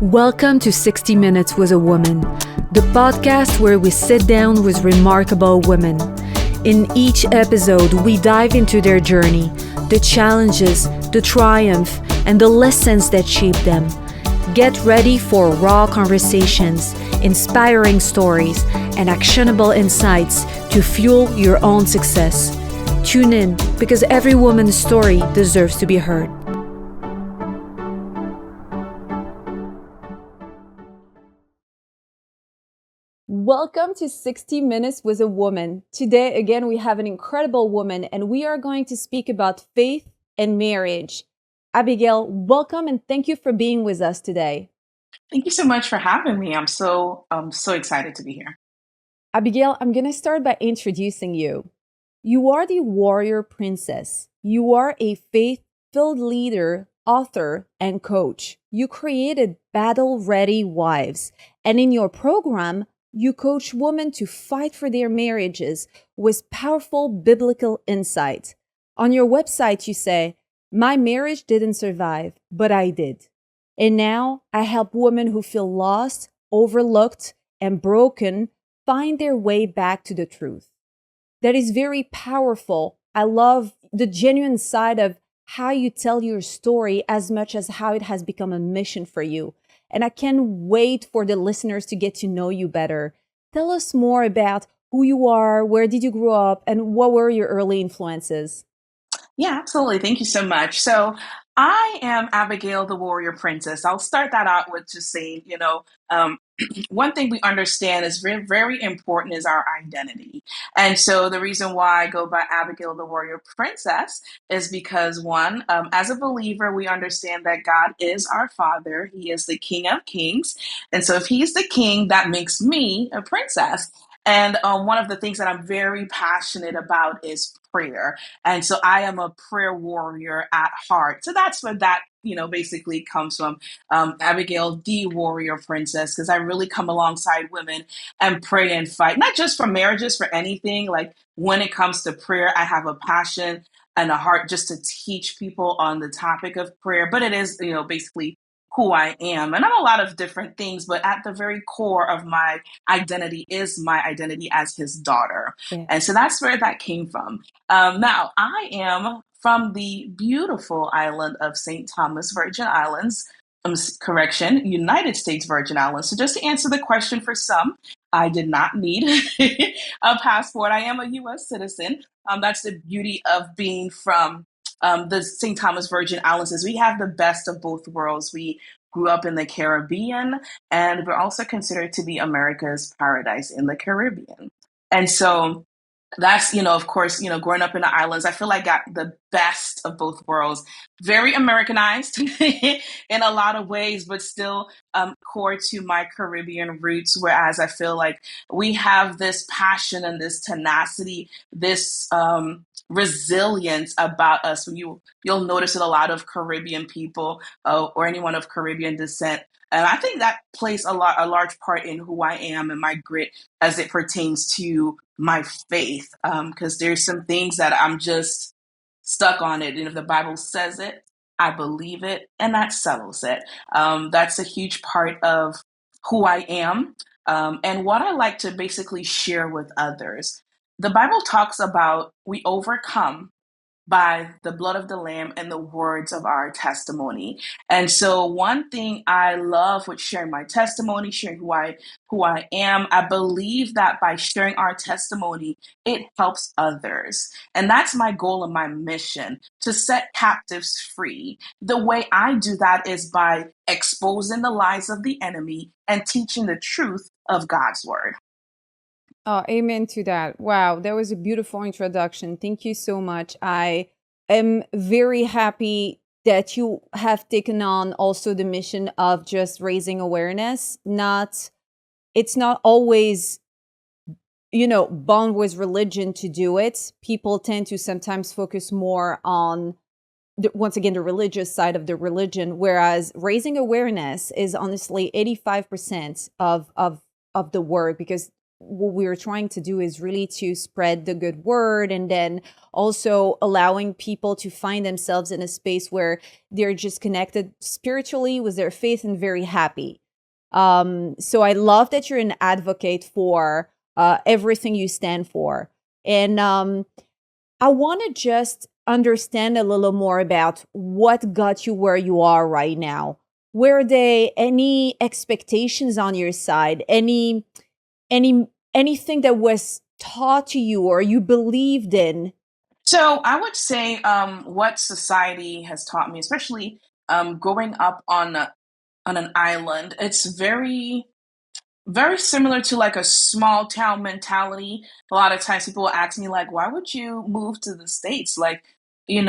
Welcome to 60 Minutes with a Woman, the podcast where we sit down with remarkable women. In each episode, we dive into their journey, the challenges, the triumph, and the lessons that shaped them. Get ready for raw conversations, inspiring stories, and actionable insights to fuel your own success. Tune in because every woman's story deserves to be heard. Welcome to 60 Minutes with a Woman. Today, again, we have an incredible woman, and we are going to speak about faith and marriage. Abigail, welcome and thank you for being with us today. Thank you so much for having me. I'm so excited to be here. Abigail, I'm going to start by introducing you. You are the warrior princess. You are a faith-filled leader, author, and coach. You created battle-ready wives, and in your program, you coach women to fight for their marriages with powerful biblical insight. On your website, you say, "My marriage didn't survive, but I did. And now I help women who feel lost, overlooked, and broken find their way back to the truth." That is very powerful. I love the genuine side of how you tell your story as much as how it has become a mission for you. And I can't wait for the listeners to get to know you better. Tell us more about who you are, where did you grow up, and what were your early influences? Yeah, absolutely. Thank you so much. So, I am Abigail, the warrior princess. I'll start that out with just saying, one thing we understand is very, very important is our identity. And so, the reason why I go by Abigail, the warrior princess, is because one, as a believer, we understand that God is our Father. He is the King of Kings. And so, if He's the King, that makes me a princess. And one of the things that I'm very passionate about is prayer. And so I am a prayer warrior at heart. So that's where that, basically comes from. Abigail, the warrior princess, because I really come alongside women and pray and fight, not just for marriages, for anything. Like when it comes to prayer, I have a passion and a heart just to teach people on the topic of prayer. But it is, basically who I am. And I'm a lot of different things, but at the very core of my identity is my identity as his daughter. Yeah. And so that's where that came from. Now, I am from the beautiful island of St. Thomas, Virgin Islands. Correction, United States Virgin Islands. So, just to answer the question for some, I did not need a passport. I am a U.S. citizen. That's the beauty of being from the St. Thomas Virgin Islands is we have the best of both worlds. We grew up in the Caribbean, and we're also considered to be America's paradise in the Caribbean. And so that's, of course, growing up in the islands, I feel like I got the best of both worlds. Very Americanized in a lot of ways, but still core to my Caribbean roots. Whereas I feel like we have this passion and this tenacity, this resilience about us. You'll notice it a lot of Caribbean people or anyone of Caribbean descent. And I think that plays a large part in who I am and my grit as it pertains to my faith. Because there's some things that I'm just stuck on it. And if the Bible says it, I believe it, and that settles it. That's a huge part of who I am and what I like to basically share with others. The Bible talks about we overcome by the blood of the Lamb and the words of our testimony. And so one thing I love with sharing my testimony, sharing who I am, I believe that by sharing our testimony, it helps others. And that's my goal and my mission, to set captives free. The way I do that is by exposing the lies of the enemy and teaching the truth of God's word. Oh, amen to that. Wow, that was a beautiful introduction. Thank you so much. I am very happy that you have taken on also the mission of just raising awareness. It's not always, bound with religion to do it. People tend to sometimes focus more on once again the religious side of the religion, whereas raising awareness is honestly 85% of the work, because what we were trying to do is really to spread the good word, and then also allowing people to find themselves in a space where they're just connected spiritually with their faith and very happy. So I love that you're an advocate for everything you stand for. And I want to just understand a little more about what got you where you are right now. Were there any expectations on your side? Anything that was taught to you or you believed in? So I would say what society has taught me, especially growing up on an island, it's very similar to like a small town mentality. A lot of times people will ask me like, why would you move to the States? Like, you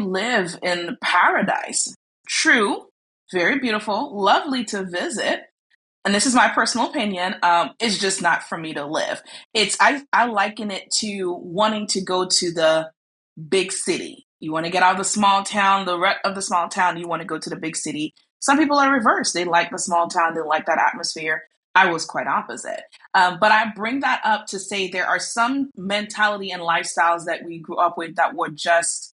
live in paradise. True, very beautiful, lovely to visit. And this is my personal opinion. It's just not for me to live. I liken it to wanting to go to the big city. You want to get out of the small town, the rut of the small town, you want to go to the big city. Some people are reversed. They like the small town, they like that atmosphere. I was quite opposite. But I bring that up to say there are some mentality and lifestyles that we grew up with that were just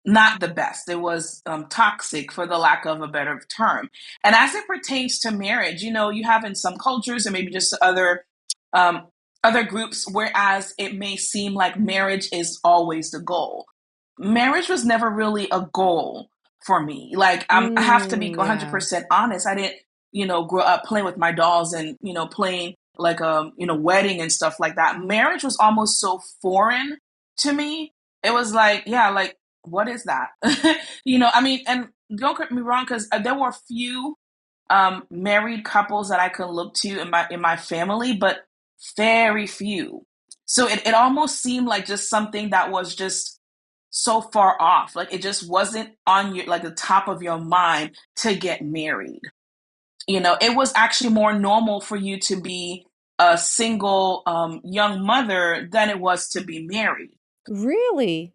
not the best. It was toxic, for the lack of a better term. And as it pertains to marriage, you have in some cultures and maybe just um, other groups, whereas it may seem like marriage is always the goal. Marriage was never really a goal for me. Like I have to be Yeah. 100% honest. I didn't, grow up playing with my dolls and playing like a wedding and stuff like that. Marriage was almost so foreign to me. It was like, yeah, like what is that? I mean, and don't get me wrong, because there were few married couples that I could look to in my family, but very few. So it almost seemed like just something that was just so far off. Like it just wasn't on your like the top of your mind to get married. It was actually more normal for you to be a single young mother than it was to be married. Really?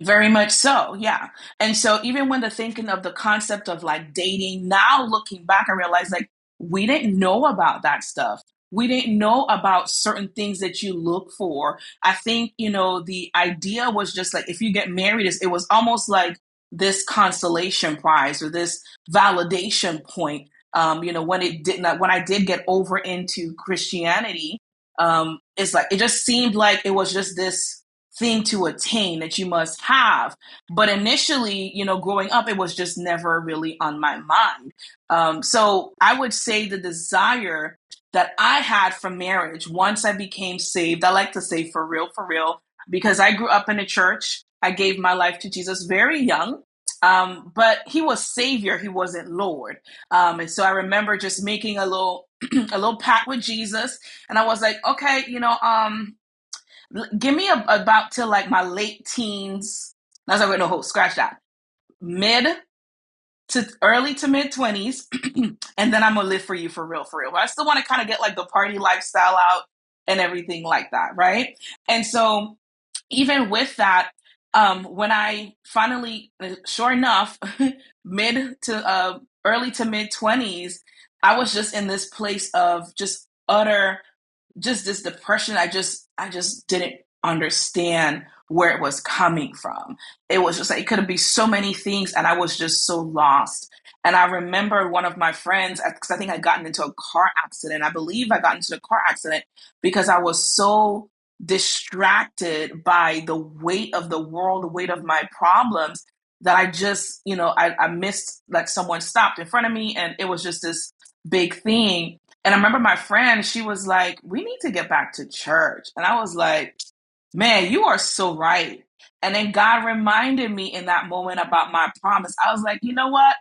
Very much so, yeah. And so even when the thinking of the concept of like dating, now looking back, I realize like we didn't know about that stuff. We didn't know about certain things that you look for. I think, the idea was just like if you get married, it was almost like this consolation prize or this validation point. When I did get over into Christianity, it's like it just seemed like it was just this thing to attain that you must have. But initially, growing up, it was just never really on my mind. So I would say the desire that I had for marriage once I became saved, I like to say for real, because I grew up in a church. I gave my life to Jesus very young. But he was savior, he wasn't Lord. And so I remember just making a little a little pact with Jesus, and I was like, okay, give me about to like my late teens. That's like, wait, no, hold, scratch that. Mid to early to mid 20s, and then I'm gonna live for you for real, for real. But I still want to kind of get like the party lifestyle out and everything like that, right? And so even with that, when I finally, sure enough, mid to early to mid 20s, I was just in this place of just utter just this depression. I just didn't understand where it was coming from. It was just like it could be so many things, and I was just so lost. And I remember one of my friends, because I think I gotten into a car accident. I believe I got into a car accident because I was so distracted by the weight of the world, the weight of my problems, that I just, I missed like someone stopped in front of me, and it was just this big thing. And I remember my friend, she was like, we need to get back to church. And I was like, man, you are so right. And then God reminded me in that moment about my promise. I was like, you know what?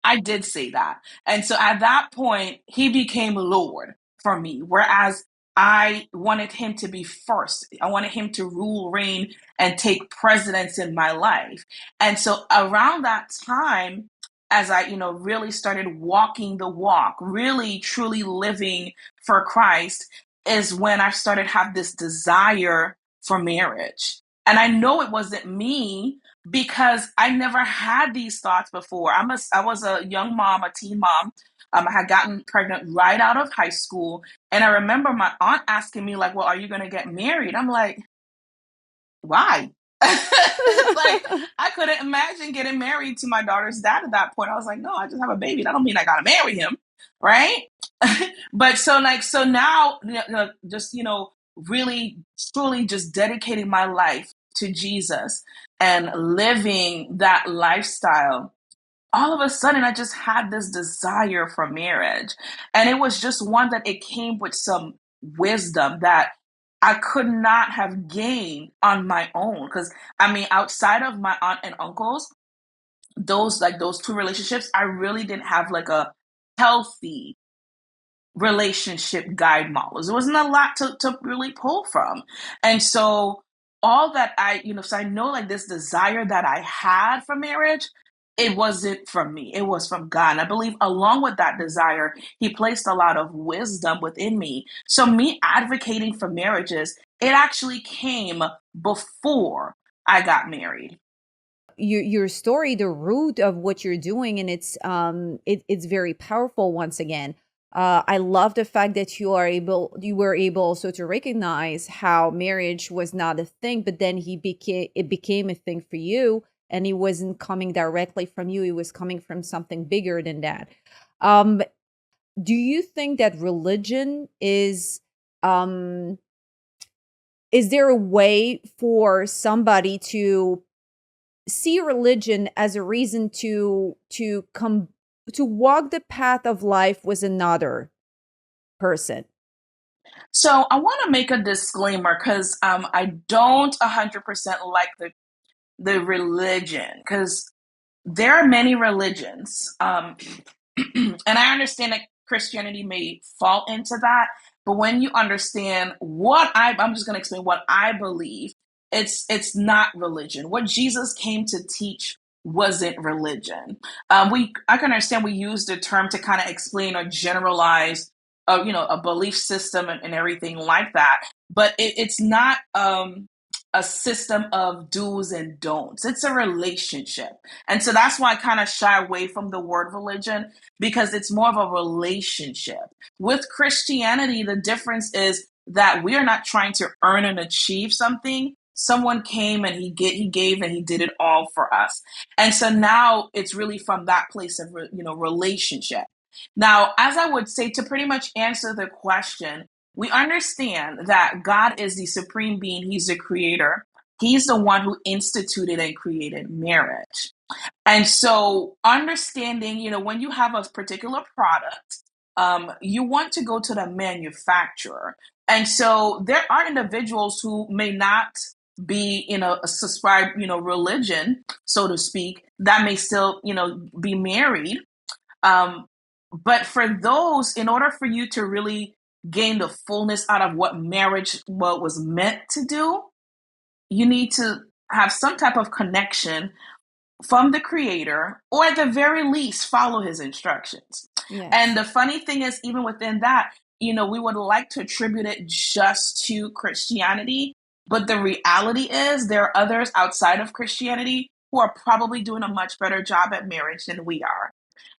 I did say that. And so at that point, he became Lord for me. Whereas I wanted him to be first. I wanted him to rule, reign, and take precedence in my life. And so around that time, as I, really started walking the walk, really truly living for Christ, is when I started have this desire for marriage. And I know it wasn't me, because I never had these thoughts before. I was a young mom, a teen mom. I had gotten pregnant right out of high school, and I remember my aunt asking me like, "Well, are you going to get married?" I'm like, "Why?" It's like I couldn't imagine getting married to my daughter's dad at that point. I was like, "No, I just have a baby. That don't mean I got to marry him, right?" But so now, just really truly just dedicating my life to Jesus and living that lifestyle, all of a sudden I just had this desire for marriage. And it was just one that it came with some wisdom that I could not have gained on my own. Because I mean, outside of my aunt and uncles, those two relationships, I really didn't have like a healthy relationship guide models. There wasn't a lot to really pull from. And so all that so I know like this desire that I had for marriage, it wasn't from me. It was from God. And I believe along with that desire, he placed a lot of wisdom within me. So me advocating for marriages, it actually came before I got married. Your story, the root of what you're doing, and it's very powerful. Once again, I love the fact that you were able also to recognize how marriage was not a thing, but then it became a thing for you, and it wasn't coming directly from you, it was coming from something bigger than that. um do you think that religion is there a way for somebody to see religion as a reason to walk the path of life with another person? So I want to make a disclaimer because I don't 100% like the religion, because there are many religions, and I understand that Christianity may fall into that. But when you understand I'm just going to explain what I believe. It's not religion. What Jesus came to teach wasn't religion. I can understand we use the term to kind of explain or generalize, a belief system and everything like that. But it's not a system of do's and don'ts. It's a relationship. And so that's why I kind of shy away from the word religion, because it's more of a relationship. With Christianity, the difference is that we are not trying to earn and achieve something. Someone came and he gave and he did it all for us. And so now it's really from that place of relationship. Now, as I would say, to pretty much answer the question, we understand that God is the supreme being. He's the creator. He's the one who instituted and created marriage. And so, understanding, when you have a particular product, you want to go to the manufacturer. And so, there are individuals who may not be, a subscribed, religion, so to speak, that may still, be married. Um, but for those, in order for you to really gain the fullness out of what marriage was meant to do, you need to have some type of connection from the creator, or at the very least follow his instructions. And Yes. the funny thing is, even within that, we would like to attribute it just to Christianity, but the reality is there are others outside of Christianity who are probably doing a much better job at marriage than we are,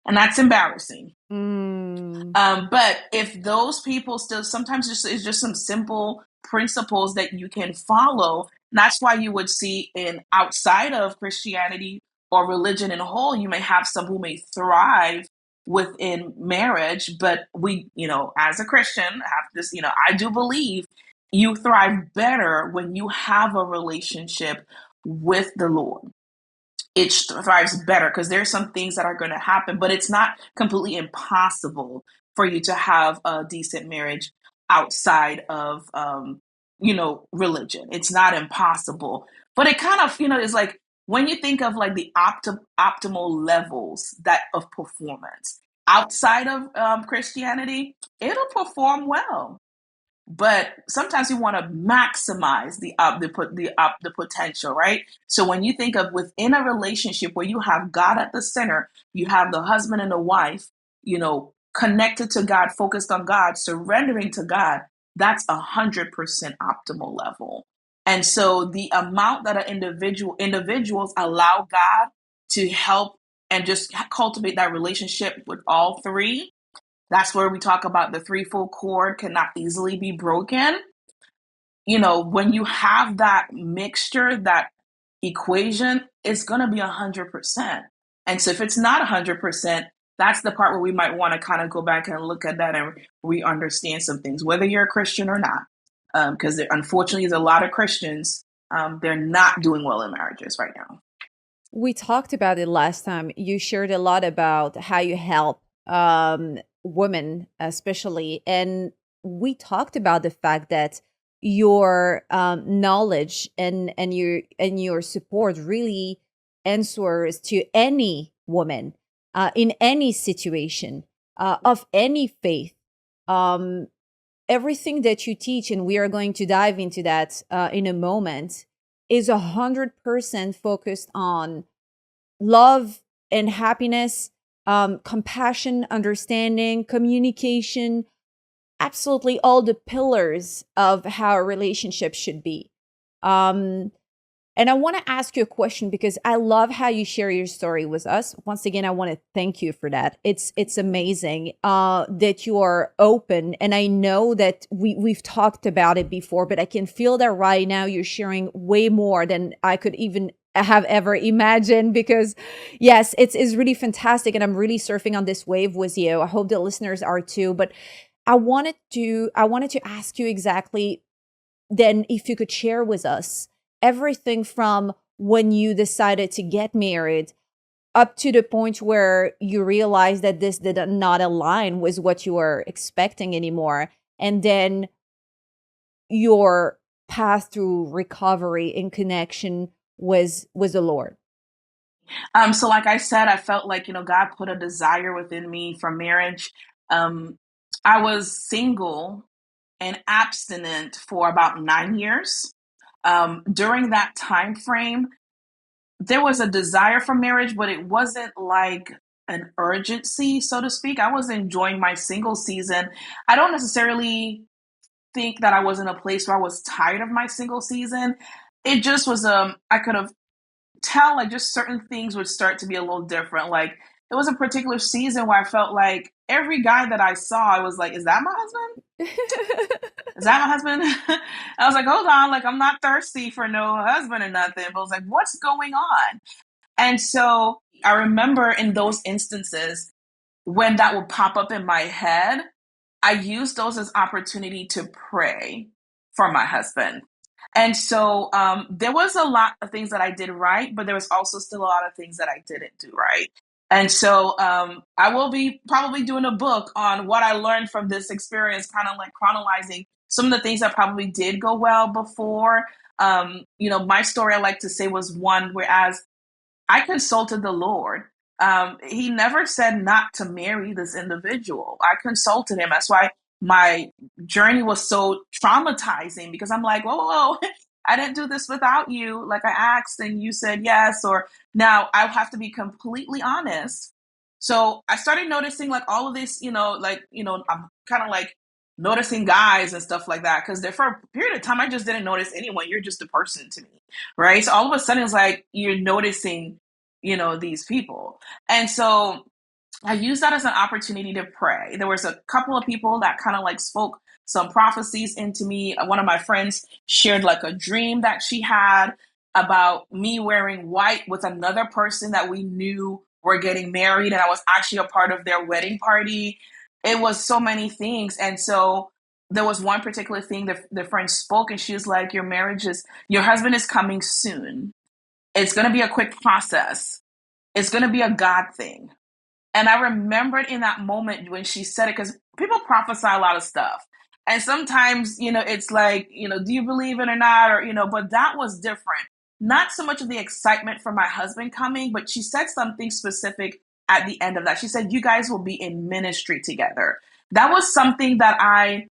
and that's embarrassing. Mm. But if those people still, sometimes it's just some simple principles that you can follow. That's why you would see in outside of Christianity or religion in a whole, you may have some who may thrive within marriage. But we, as a Christian, have this, I do believe you thrive better when you have a relationship with the Lord. It thrives better because there's some things that are going to happen, but it's not completely impossible for you to have a decent marriage outside of, religion. It's not impossible, but it kind of, is like when you think of like the optimal levels that of performance outside of Christianity, it'll perform well, but sometimes we want to maximize the potential, right? So when you think of within a relationship where you have God at the center, you have the husband and the wife, connected to God, focused on God, surrendering to God, that's 100% optimal level. And so the amount that individuals allow God to help and just cultivate that relationship with all three, that's where we talk about the threefold cord cannot easily be broken. When you have that mixture, that equation, it's going to be 100%. And so if it's not 100%, that's the part where we might want to kind of go back and look at that and re-understand some things, whether you're a Christian or not. Because unfortunately, there's a lot of Christians, they're not doing well in marriages right now. We talked about it last time. You shared a lot about how you help women, especially. And we talked about the fact that your knowledge and your support really answers to any woman in any situation of any faith. Um, Everything that you teach, and we are going to dive into that in a moment, is 100% focused on love and happiness, compassion, understanding, communication, absolutely all the pillars of how a relationship should be. Um, and I want to ask you a question because I love how you share your story with us. Once again, I want to thank you for that. It's amazing that you are open, and I know that we've talked about it before, but I can feel that right now you're sharing way more than I could even have ever imagined. Because yes, it's really fantastic, and I'm really surfing on this wave with you. I hope the listeners are too. But I wanted to ask you exactly then if you could share with us everything from when you decided to get married up to the point where you realized that this did not align with what you were expecting anymore, and then your path through recovery and connection was the Lord. So like I said, I felt like, God put a desire within me for marriage. Um, I was single and abstinent for about 9 years. During that time frame, there was a desire for marriage, but it wasn't like an urgency, so to speak. I was enjoying my single season. I don't necessarily think that I was in a place where I was tired of my single season. It just was I could have tell like just certain things would start to be a little different. Like there was a particular season where I felt like every guy that I saw, I was like, is that my husband? Is that my husband? I was like, hold on, like I'm not thirsty for no husband or nothing. But I was like, what's going on? And so I remember in those instances when that would pop up in my head, I used those as opportunity to pray for my husband. And so there was a lot of things that I did right, but there was also still a lot of things that I didn't do right. And so I will be probably doing a book on what I learned from this experience, kind of like chronologizing some of the things that probably did go well before. My story, I like to say, was one whereas I consulted the Lord. He never said not to marry this individual. I consulted him. That's why my journey was so traumatizing because I'm like, whoa, whoa, whoa. I didn't do this without you. Like I asked and you said yes. Or now I have to be completely honest. So I started noticing like all of this, I'm kind of like noticing guys and stuff like that. Because for a period of time, I just didn't notice anyone. You're just a person to me. Right. So all of a sudden it's like you're noticing these people. And so I used that as an opportunity to pray. There was a couple of people that kind of like spoke some prophecies into me. One of my friends shared like a dream that she had about me wearing white with another person that we knew were getting married. And I was actually a part of their wedding party. It was so many things. And so there was one particular thing that the friend spoke and she was like, your husband is coming soon. It's going to be a quick process. It's going to be a God thing. And I remembered in that moment when she said it, because people prophesy a lot of stuff. And sometimes, it's like, do you believe it or not? Or, but that was different. Not so much of the excitement for my husband coming, but she said something specific at the end of that. She said, you guys will be in ministry together. That was something that I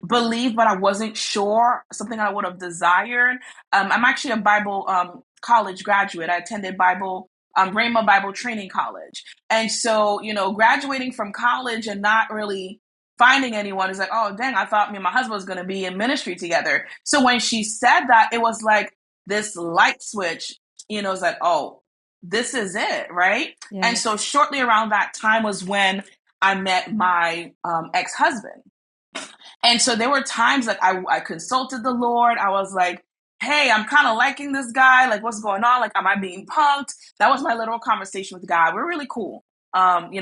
believed, but I wasn't sure, something I would have desired. I'm actually a Bible college graduate. I attended Rhema Bible Training College. And so, graduating from college and not really finding anyone. It's like, oh, dang, I thought me and my husband was going to be in ministry together. So when she said that, it was like this light switch, it's like, oh, this is it, right? And so Yes. shortly around that time was when I met my ex-husband. And so there were times like I consulted the Lord. I was like, hey, I'm kind of liking this guy. Like, what's going on? Like, am I being punked? That was my literal conversation with God. We're really cool.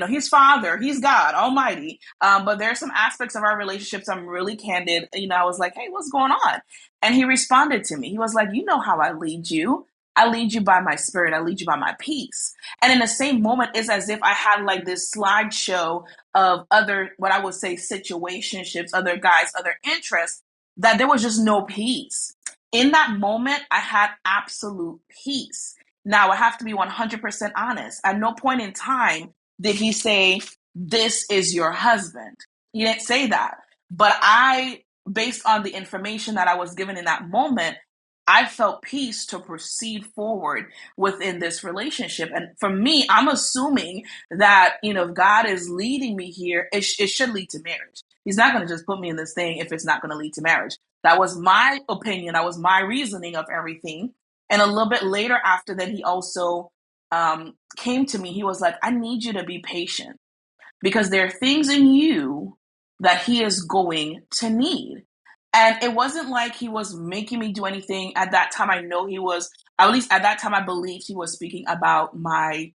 He's Father, He's God Almighty. But there's some aspects of our relationships I'm really candid. I was like, hey, what's going on? And he responded to me. He was like, you know how I lead you. I lead you by my spirit. I lead you by my peace. And in the same moment, it's as if I had like this slideshow of other, what I would say, situationships, other guys, other interests, that there was just no peace. In that moment, I had absolute peace. Now, I have to be 100% honest. At no point in time did he say, this is your husband. He didn't say that. But based on the information that I was given in that moment, I felt peace to proceed forward within this relationship. And for me, I'm assuming that, if God is leading me here, it should lead to marriage. He's not going to just put me in this thing if it's not going to lead to marriage. That was my opinion. That was my reasoning of everything. And a little bit later after that, he also came to me. He was like, I need you to be patient because there are things in you that he is going to need. And it wasn't like he was making me do anything. At that time, I know he was, at least at that time, I believed he was speaking about my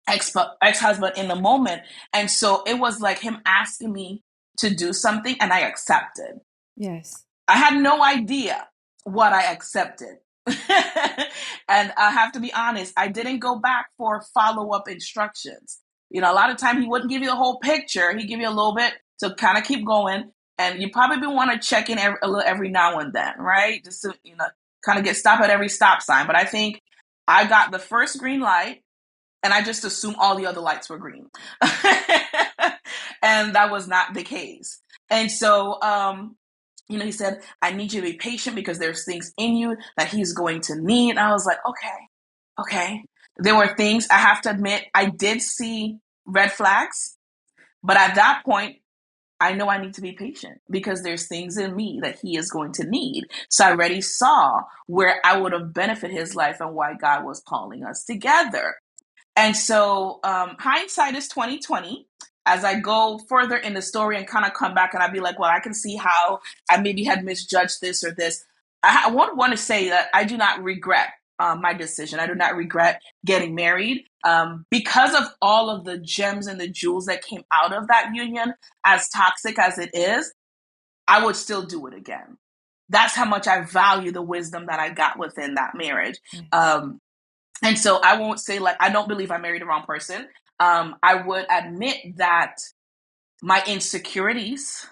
ex-husband in the moment. And so it was like him asking me to do something and I accepted. Yes. I had no idea what I accepted. And I have to be honest, I didn't go back for follow-up instructions. A lot of time he wouldn't give you the whole picture. He'd give you a little bit to kind of keep going. And you probably want to check in every now and then, right? Just to, kind of get stopped at every stop sign. But I think I got the first green light and I just assumed all the other lights were green. And that was not the case. And so, he said, I need you to be patient because there's things in you that he's going to need. And I was like, okay. There were things, I have to admit, I did see red flags. But at that point, I know I need to be patient because there's things in me that he is going to need. So I already saw where I would have benefited his life and why God was calling us together. And so hindsight is 2020. As I go further in the story and kind of come back and I'd be like, well, I can see how I maybe had misjudged this or this. I won't want to say that I do not regret my decision. I do not regret getting married because of all of the gems and the jewels that came out of that union, as toxic as it is. I would still do it again. That's how much I value the wisdom that I got within that marriage. Yes. And so I won't say like, I don't believe I married the wrong person. I would admit that my insecurities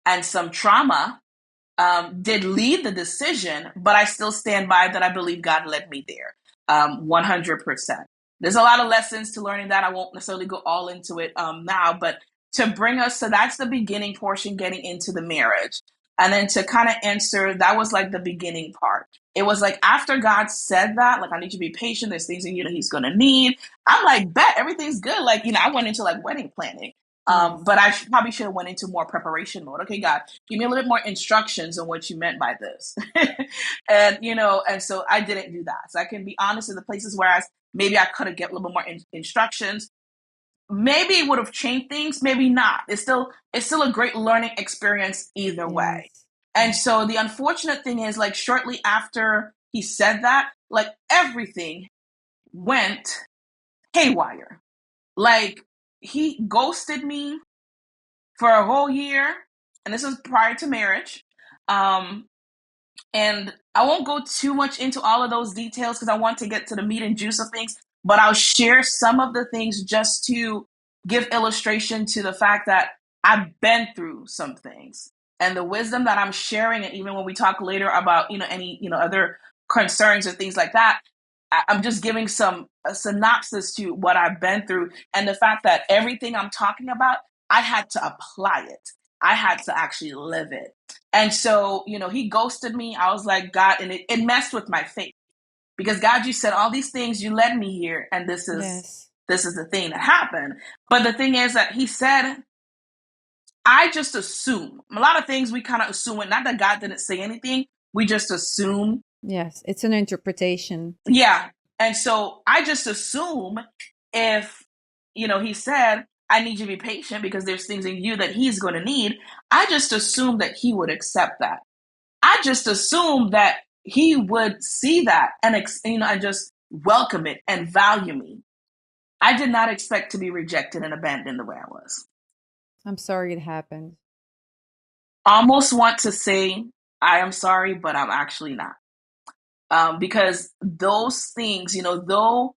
and some trauma did lead the decision, but I still stand by that. I believe God led me there 100%. There's a lot of lessons to learning that. I won't necessarily go all into it now, but to bring us, so that's the beginning portion, getting into the marriage. And then to kind of answer, that was like the beginning part. It was like after God said that, like, I need you to be patient. There's things in you that he's going to need. I'm like, bet everything's good. Like, I went into like wedding planning. Yes. But I probably should have went into more preparation mode. Okay, God, give me a little bit more instructions on what you meant by this. And so I didn't do that. So I can be honest in the places where maybe I could have get a little bit more instructions. Maybe it would have changed things, maybe not. It's still a great learning experience either way. Yes. And Yes. so the unfortunate thing is, like, shortly after he said that, like, everything went haywire. Like, he ghosted me for a whole year, and this was prior to marriage. And I won't go too much into all of those details because I want to get to the meat and juice of things, but I'll share some of the things just to give illustration to the fact that I've been through some things. And the wisdom that I'm sharing, and even when we talk later about, any, other concerns or things like that, I'm just giving a synopsis to what I've been through and the fact that everything I'm talking about, I had to apply it. I had to actually live it. And so, he ghosted me. I was like, God, and it messed with my faith because God, you said all these things, you led me here. And this is Yes. the thing that happened. But the thing is that he said, I just assume a lot of things we kind of assume, not that God didn't say anything, we just assume. Yes, it's an interpretation. Yeah. And so I just assume if, he said, I need you to be patient because there's things in you that he's going to need. I just assume that he would accept that. I just assume that he would see that and just welcome it and value me. I did not expect to be rejected and abandoned the way I was. I'm sorry it happened. Almost want to say I am sorry, but I'm actually not. Because those things, though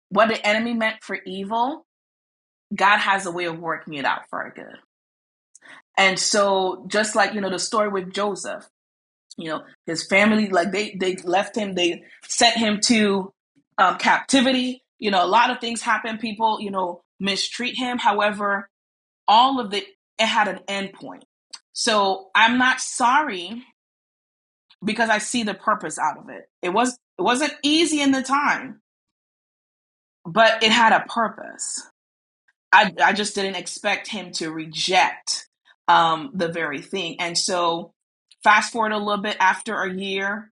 what the enemy meant for evil, God has a way of working it out for our good. And so, just like, the story with Joseph, his family, like they left him, they sent him to captivity. A lot of things happen. People, mistreat him. However, all of it had an end point. So I'm not sorry because I see the purpose out of it. It wasn't easy in the time, but it had a purpose. I just didn't expect him to reject the very thing. And so fast forward a little bit after a year,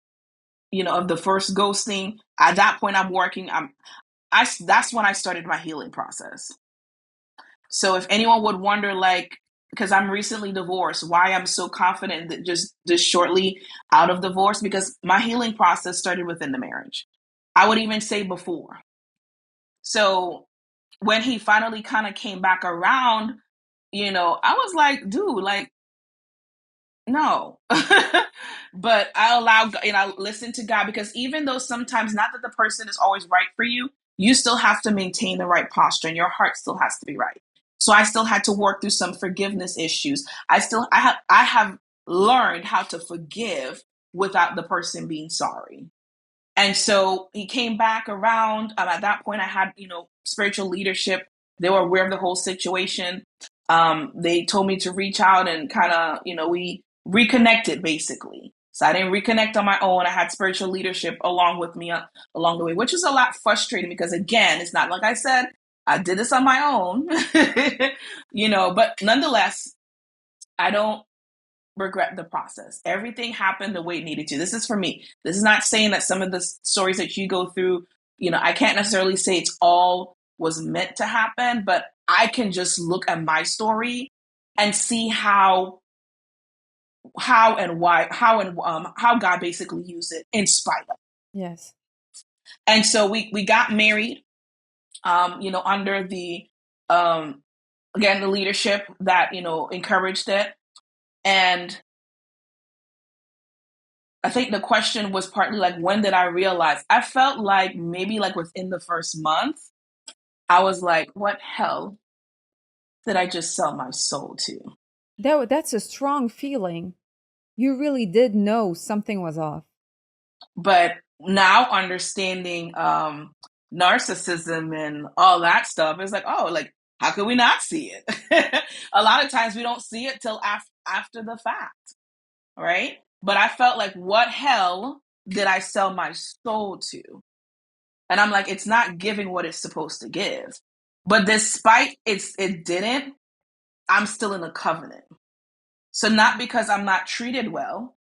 of the first ghosting. At that point, I'm working. That's when I started my healing process. So if anyone would wonder, like, because I'm recently divorced, why I'm so confident that just shortly out of divorce, because my healing process started within the marriage. I would even say before. So when he finally kind of came back around, I was like, dude, like, no. But I allow and I listen to God, because even though sometimes not that the person is always right for you, you still have to maintain the right posture and your heart still has to be right. So I still had to work through some forgiveness issues. I have learned how to forgive without the person being sorry. And so he came back around. At that point, I had, spiritual leadership. They were aware of the whole situation. They told me to reach out and kind of, we reconnected basically. So I didn't reconnect on my own. I had spiritual leadership along with me along the way, which was a lot frustrating because, again, it's not like I said, I did this on my own, but nonetheless, I don't regret the process. Everything happened the way it needed to. This is for me. This is not saying that some of the stories that you go through, I can't necessarily say it's all was meant to happen, but I can just look at my story and see and why, how God basically used it in spite of. Yes. And so we got married, under the again the leadership that encouraged it. And I think the question was partly like, when did I realize? I felt like maybe like within the first month, I was like, what hell did I just sell my soul to? That's a strong feeling. You really did know something was off. But now understanding narcissism and all that stuff, it's like, oh, like, how could we not see it? A lot of times we don't see it till after the fact, right? But I felt like, what hell did I sell my soul to? And I'm like, it's not giving what it's supposed to give. But despite it didn't, I'm still in a covenant. So not because I'm not treated well,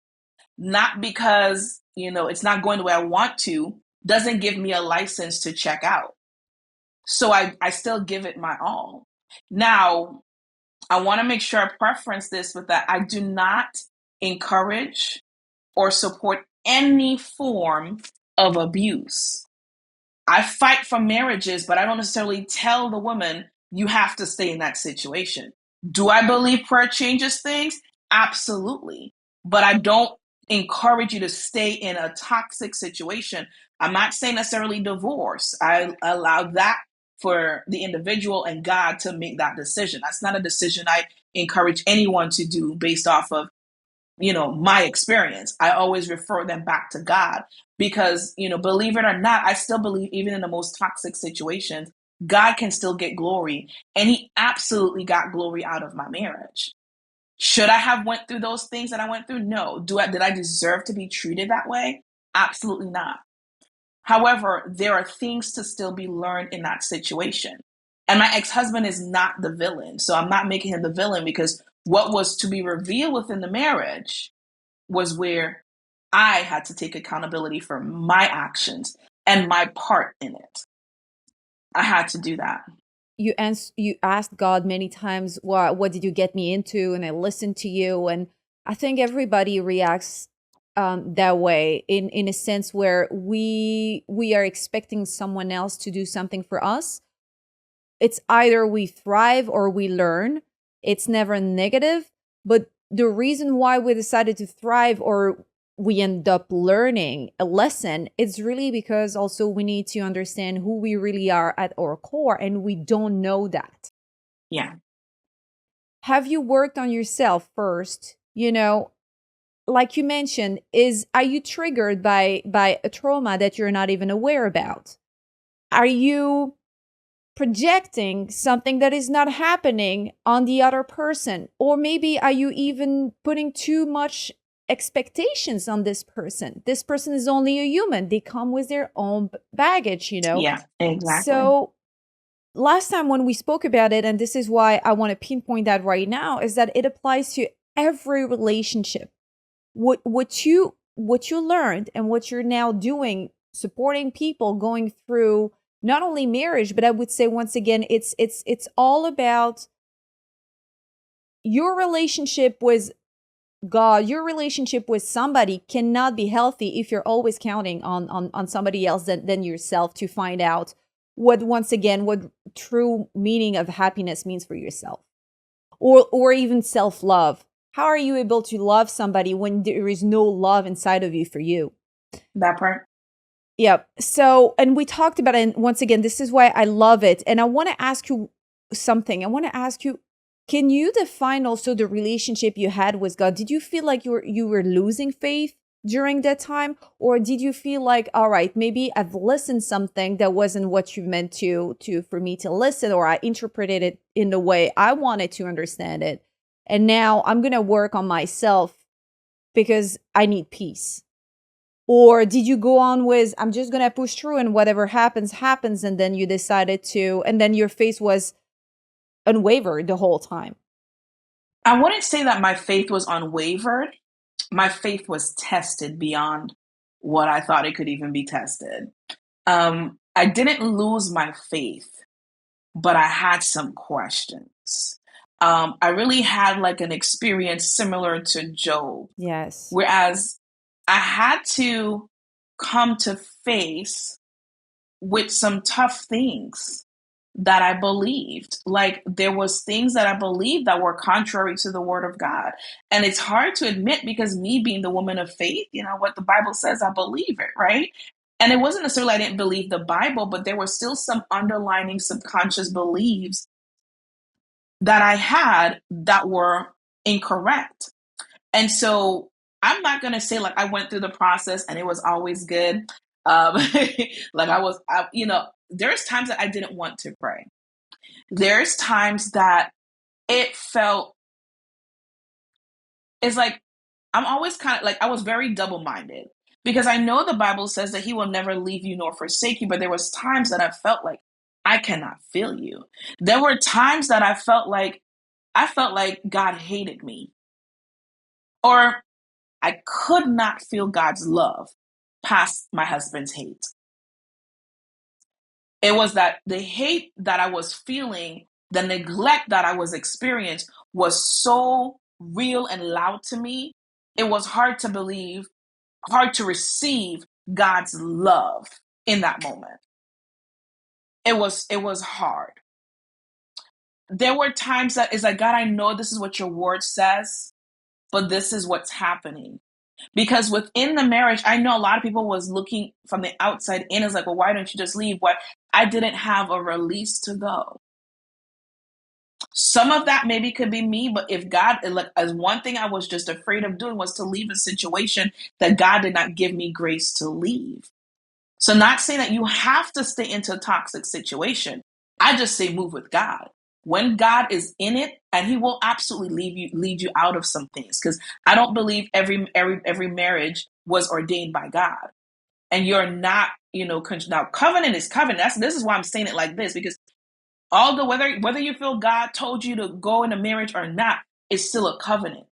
not because, it's not going the way I want to, doesn't give me a license to check out. So I still give it my all. Now, I want to make sure I preference this with that. I do not encourage or support any form of abuse. I fight for marriages, but I don't necessarily tell the woman you have to stay in that situation. Do I believe prayer changes things? Absolutely. But I don't encourage you to stay in a toxic situation. I'm not saying necessarily divorce. I allow that for the individual and God to make that decision. That's not a decision I encourage anyone to do based off of my experience. I always refer them back to God because, believe it or not, I still believe even in the most toxic situations, God can still get glory. And he absolutely got glory out of my marriage. Should I have went through those things that I went through? No. Did I deserve to be treated that way? Absolutely not. However, there are things to still be learned in that situation. And my ex-husband is not the villain. So I'm not making him the villain because What was to be revealed within the marriage was where I had to take accountability for my actions and my part in it. I had to do that. You asked God many times, what did you get me into? And I listened to you. And I think everybody reacts that way, in a sense where we are expecting someone else to do something for us. It's either we thrive or we learn. It's never negative. But the reason why we decided to thrive or we end up learning a lesson, it's really because also we need to understand who we really are at our core, and we don't know that. Yeah. Have you worked on yourself first? Like you mentioned, are you triggered by a trauma that you're not even aware about? Are you projecting something that is not happening on the other person? Or maybe are you even putting too much expectations on this person? This person is only a human. They come with their own baggage. Yeah, exactly. So last time when we spoke about it, and this is why I want to pinpoint that right now, is that it applies to every relationship. What you learned and what you're now doing, supporting people going through not only marriage, but I would say once again, it's all about your relationship with God. Your relationship with somebody cannot be healthy if you're always counting on somebody else than yourself to find out what true meaning of happiness means for yourself, or even self-love. How are you able to love somebody when there is no love inside of you for you? That part. Yep. So, and we talked about it. And once again, this is why I love it. And I want to ask you something. I want to ask you, can you define also the relationship you had with God? Did you feel like you were losing faith during that time? Or did you feel like, all right, maybe I've listened something that wasn't what you meant for me to listen, or I interpreted it in the way I wanted to understand it. And now I'm going to work on myself because I need peace. Or did you go on with, I'm just going to push through and whatever happens, happens. And then you decided and then your faith was unwavered the whole time? I wouldn't say that my faith was unwavered. My faith was tested beyond what I thought it could even be tested. I didn't lose my faith, but I had some questions. I really had like an experience similar to Job, Yes. whereas I had to come to face with some tough things that I believed. Like there was things that I believed that were contrary to the word of God. And it's hard to admit because me being the woman of faith, what the Bible says, I believe it, right? And it wasn't necessarily I didn't believe the Bible, but there were still some underlining subconscious beliefs that I had that were incorrect. And so I'm not going to say like I went through the process and it was always good. Like there's times that I didn't want to pray. There's times that it felt, it's like, I'm always kind of like, I was very double minded because I know the Bible says that he will never leave you nor forsake you. But there was times that I felt like I cannot feel you. There were times that I felt like God hated me, or I could not feel God's love past my husband's hate. It was that the hate that I was feeling, the neglect that I was experiencing was so real and loud to me. It was hard to believe, hard to receive God's love in that moment. It was hard. There were times that it's like, God, I know this is what your word says, but this is what's happening. Because within the marriage, I know a lot of people was looking from the outside in, is like, well, why don't you just leave? Why? I didn't have a release to go. Some of that maybe could be me, but if God, like, as one thing I was just afraid of doing was to leave a situation that God did not give me grace to leave. So not saying that you have to stay into a toxic situation. I just say move with God. When God is in it, and He will absolutely lead you out of some things. Because I don't believe every marriage was ordained by God. And you're not, now covenant is covenant. This is why I'm saying it like this, because although whether you feel God told you to go in a marriage or not, is still a covenant.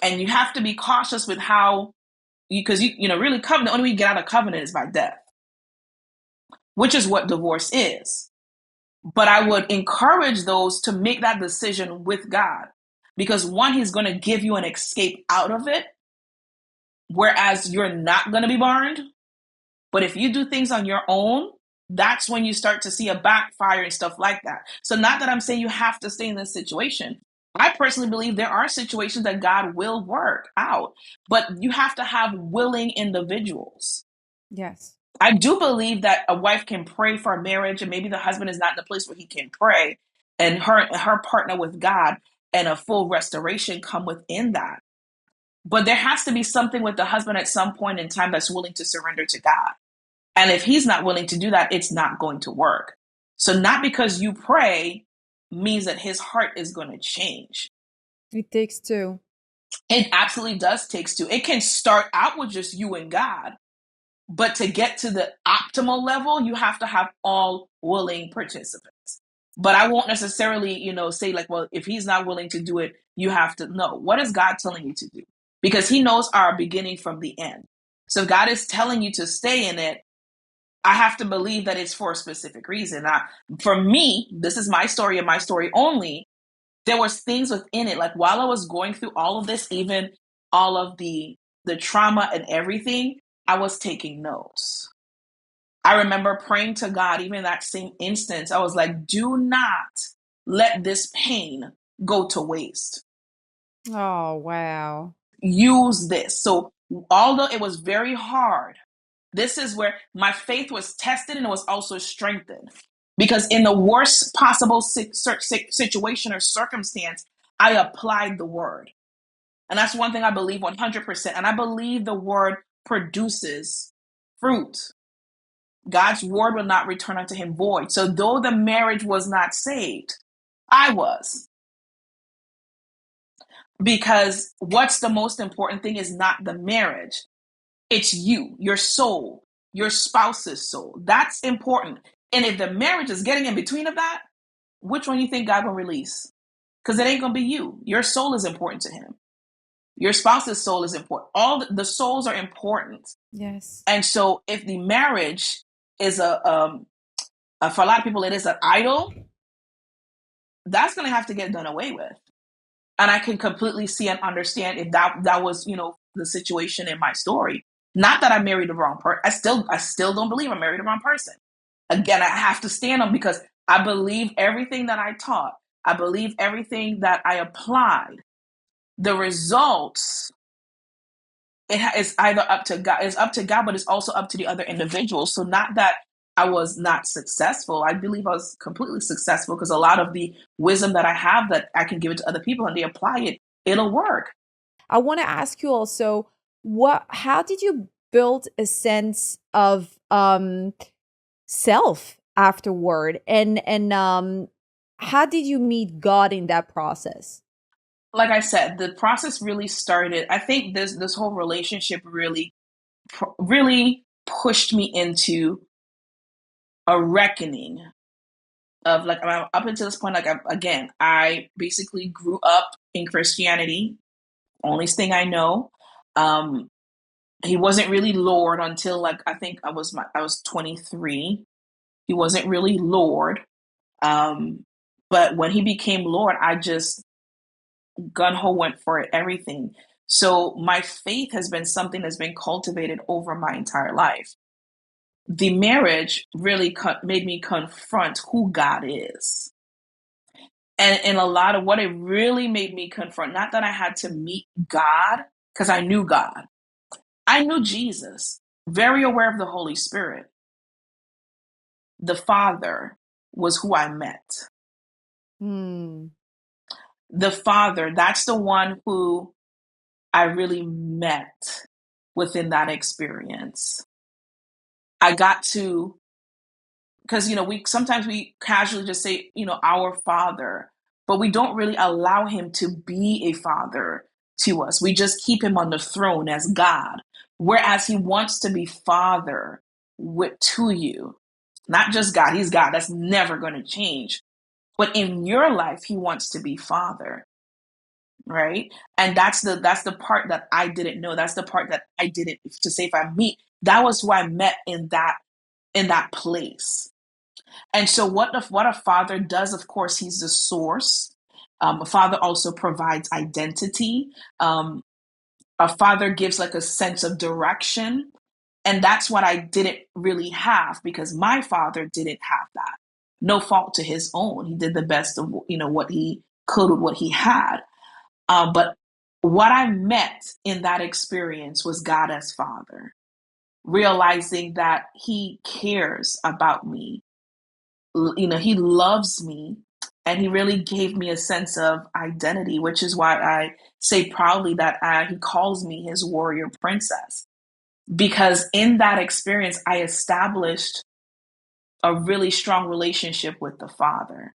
And you have to be cautious with how, because really covenant, the only way you get out of covenant is by death, which is what divorce is. But I would encourage those to make that decision with God, because one, he's going to give you an escape out of it, whereas you're not going to be burned. But if you do things on your own, that's when you start to see a backfire and stuff like that. So not that I'm saying you have to stay in this situation. I personally believe there are situations that God will work out, but you have to have willing individuals. Yes. I do believe that a wife can pray for a marriage, and maybe the husband is not in a place where he can pray, and her partner with God, and a full restoration come within that. But there has to be something with the husband at some point in time that's willing to surrender to God. And if he's not willing to do that, it's not going to work. So not because you pray means that his heart is going to change. It takes two. It absolutely does takes two. It can start out with just you and God, but to get to the optimal level, you have to have all willing participants. But I won't necessarily, say like, well, if he's not willing to do it, you have to know. What is God telling you to do? Because he knows our beginning from the end. So if God is telling you to stay in it, I have to believe that it's for a specific reason. Now, for me, this is my story and my story only. There was things within it, like while I was going through all of this, even all of the trauma and everything, I was taking notes. I remember praying to God, even in that same instance, I was like, do not let this pain go to waste. Oh, wow. Use this. So although it was very hard, this is where my faith was tested and it was also strengthened. Because in the worst possible situation or circumstance, I applied the word. And that's one thing I believe 100%. And I believe the word produces fruit. God's word will not return unto him void. So though the marriage was not saved, I was. Because what's the most important thing is not the marriage. It's you, your soul, your spouse's soul. That's important. And if the marriage is getting in between of that, which one you think God will release? Because it ain't going to be you. Your soul is important to him. Your spouse's soul is important. All the souls are important. Yes. And so if the marriage is for a lot of people, it is an idol, that's going to have to get done away with. And I can completely see and understand if that was, the situation in my story. Not that I married the wrong person. I still don't believe I married the wrong person. Again, I have to stand on, because I believe everything that I taught. I believe everything that I applied. The results, it's either up to God. It's up to God, but it's also up to the other individuals. So not that I was not successful. I believe I was completely successful, because a lot of the wisdom that I have, that I can give it to other people and they apply it, it'll work. I want to ask you also, how did you build a sense of self afterward, and how did you meet God in that process? Like I said, the process really started. I think this whole relationship really pushed me into a reckoning of, like, up until this point, like, I basically grew up in Christianity. Only thing I know. He wasn't really Lord until, like, I think I was 23. He wasn't really Lord. But when he became Lord, I just gun ho went for it, everything. So my faith has been something that's been cultivated over my entire life. The marriage really made me confront who God is. And a lot of what it really made me confront, not that I had to meet God, because I knew God. I knew Jesus, very aware of the Holy Spirit. The Father was who I met. Hmm. The Father, that's the one who I really met within that experience. I got to, because, we casually just say, our Father, but we don't really allow him to be a father to us. We just keep him on the throne as God, whereas he wants to be Father to you. Not just God, he's God. That's never going to change. But in your life, he wants to be Father. right? And that's the part that I didn't know. That's the part that I didn't, to say, if I meet, that was who I met in that place. And so what a father does, of course, he's the source. A father also provides identity. A father gives like a sense of direction. And that's what I didn't really have, because my father didn't have that. No fault to his own. He did the best of what he could with what he had. But what I met in that experience was God as Father, realizing that He cares about me. He loves me, and He really gave me a sense of identity, which is why I say proudly that He calls me His warrior princess. Because in that experience, I established a really strong relationship with the Father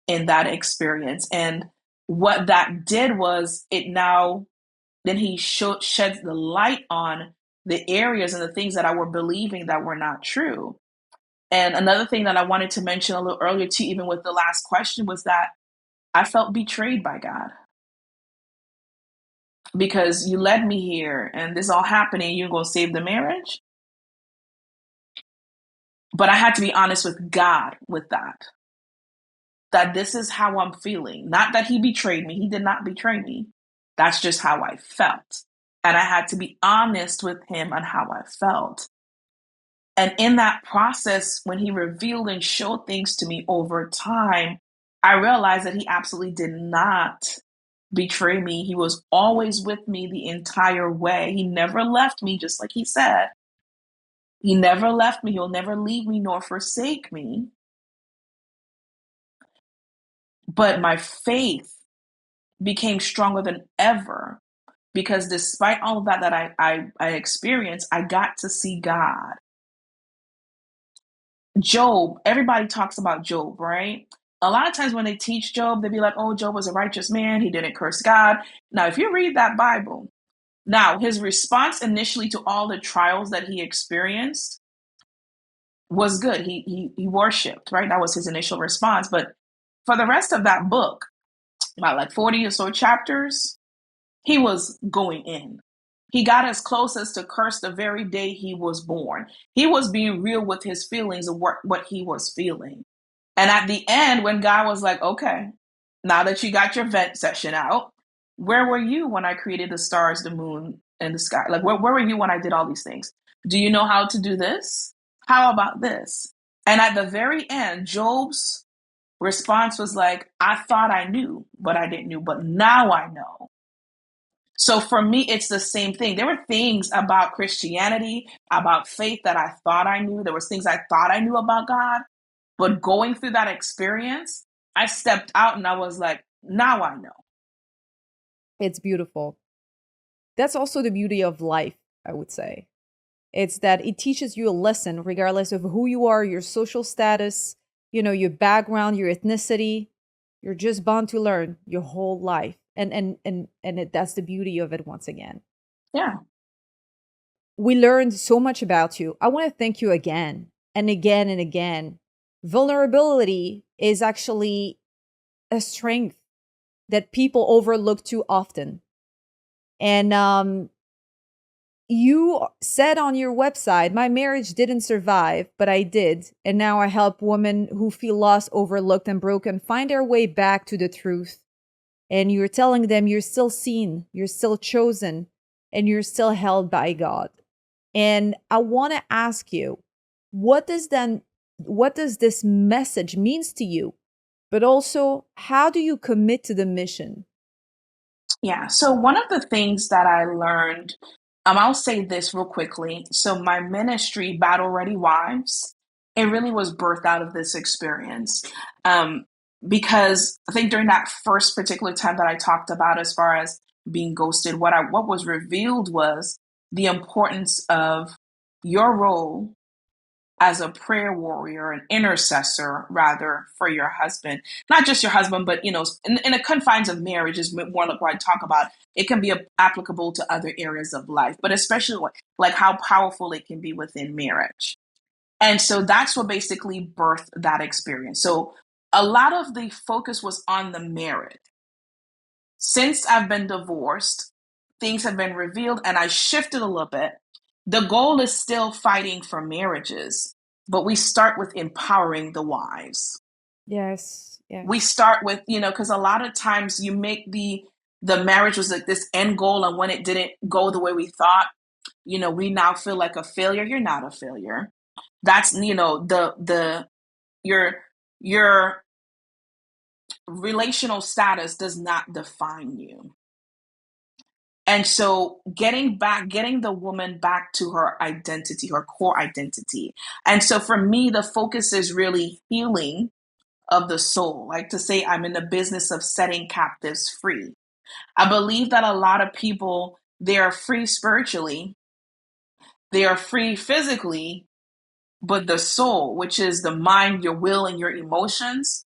in that experience. And what that did was, it now then he sheds the light on the areas and the things that I were believing that were not true. And another thing that I wanted to mention a little earlier too, even with the last question, was that I felt betrayed by God, because you led me here and this all happening, you're going to save the marriage. But I had to be honest with God with that this is how I'm feeling. Not that He betrayed me. He did not betray me. That's just how I felt. And I had to be honest with Him on how I felt. And in that process, when He revealed and showed things to me over time, I realized that He absolutely did not betray me. He was always with me the entire way. He never left me, just like He said. He never left me. He'll never leave me nor forsake me. But my faith became stronger than ever, because despite all of that I experienced, I got to see God. Job, everybody talks about Job, right? A lot of times when they teach Job, they'd be like, oh, Job was a righteous man. He didn't curse God. Now, if you read that Bible, now his response initially to all the trials that he experienced was good. He worshiped, right? That was his initial response. But for the rest of that book, about like 40 or so chapters, he was going in. He got as close as to curse the very day he was born. He was being real with his feelings of what he was feeling. And at the end, when God was like, okay, now that you got your vent session out, where were you when I created the stars, the moon, and the sky? Like, where were you when I did all these things? Do you know how to do this? How about this? And at the very end, Job's response was like, I thought I knew, but I didn't know, but now I know. So for me, it's the same thing. There were things about Christianity, about faith, that I thought I knew. There was things I thought I knew about God. But going through that experience, I stepped out and I was like, now I know. It's beautiful. That's also the beauty of life, I would say. It's that it teaches you a lesson regardless of who you are, your social status, your background, your ethnicity. You're just bound to learn your whole life. That's the beauty of it once again. Yeah. We learned so much about you. I want to thank you again and again and again. Vulnerability is actually a strength that people overlook too often. And you said on your website, my marriage didn't survive, but I did. And now I help women who feel lost, overlooked, and broken find their way back to the truth. And you're telling them you're still seen, you're still chosen, and you're still held by God. And I want to ask you, what does this message means to you? But also, how do you commit to the mission? Yeah. So one of the things that I learned, I'll say this real quickly. So my ministry, Battle Ready Wives, it really was birthed out of this experience. Um, because I think during that first particular time that I talked about, as far as being ghosted, what was revealed was the importance of your role as a prayer warrior, an intercessor, rather, for your husband. Not just your husband, but, in the confines of marriage is more like what I talk about. It can be applicable to other areas of life, but especially like how powerful it can be within marriage. And so that's what basically birthed that experience. So a lot of the focus was on the marriage. Since I've been divorced, things have been revealed and I shifted a little bit. The goal is still fighting for marriages, but we start with empowering the wives. Yes, We yes. start with, because a lot of times you make the marriage was like this end goal, and when it didn't go the way we thought, we now feel like a failure. You're not a failure. That's, the your your relational status does not define you. And so getting the woman back to her identity, her core identity. And so for me, the focus is really healing of the soul. Like to say, I'm in the business of setting captives free. I believe that a lot of people, they are free spiritually, they are free physically, but the soul, which is the mind, your will, and your emotions,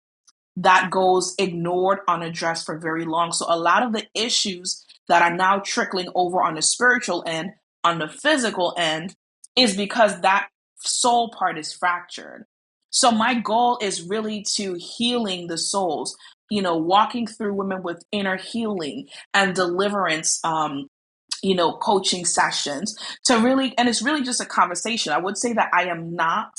that goes ignored, unaddressed for very long. So a lot of the issues that are now trickling over on the spiritual end, on the physical end, is because that soul part is fractured. So my goal is really to healing the souls, walking through women with inner healing and deliverance, coaching sessions to really, and it's really just a conversation. I would say that I am not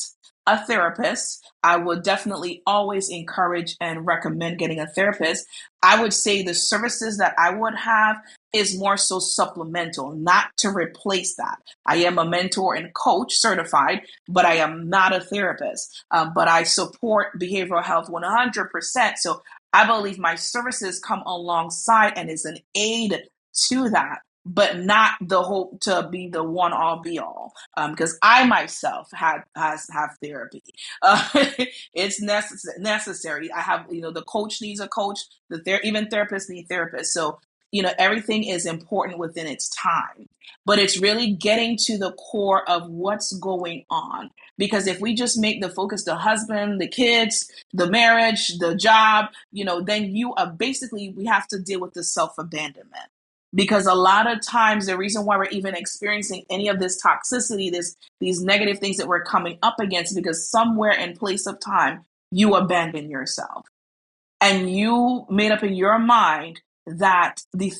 a therapist. I would definitely always encourage and recommend getting a therapist. I would say the services that I would have is more so supplemental, not to replace that. I am a mentor and coach certified, but I am not a therapist. But I support behavioral health 100%. So I believe my services come alongside and is an aid to that, but not the hope to be the one all be all. Because I myself have therapy. Uh, it's necessary. I have, the coach needs a coach. Even therapists need therapists. So everything is important within its time. But it's really getting to the core of what's going on. Because if we just make the focus the husband, the kids, the marriage, the job, then you are basically, we have to deal with the self abandonment, because a lot of times the reason why we're even experiencing any of this toxicity, these negative things that we're coming up against, because somewhere in place of time you abandon yourself and you made up in your mind that the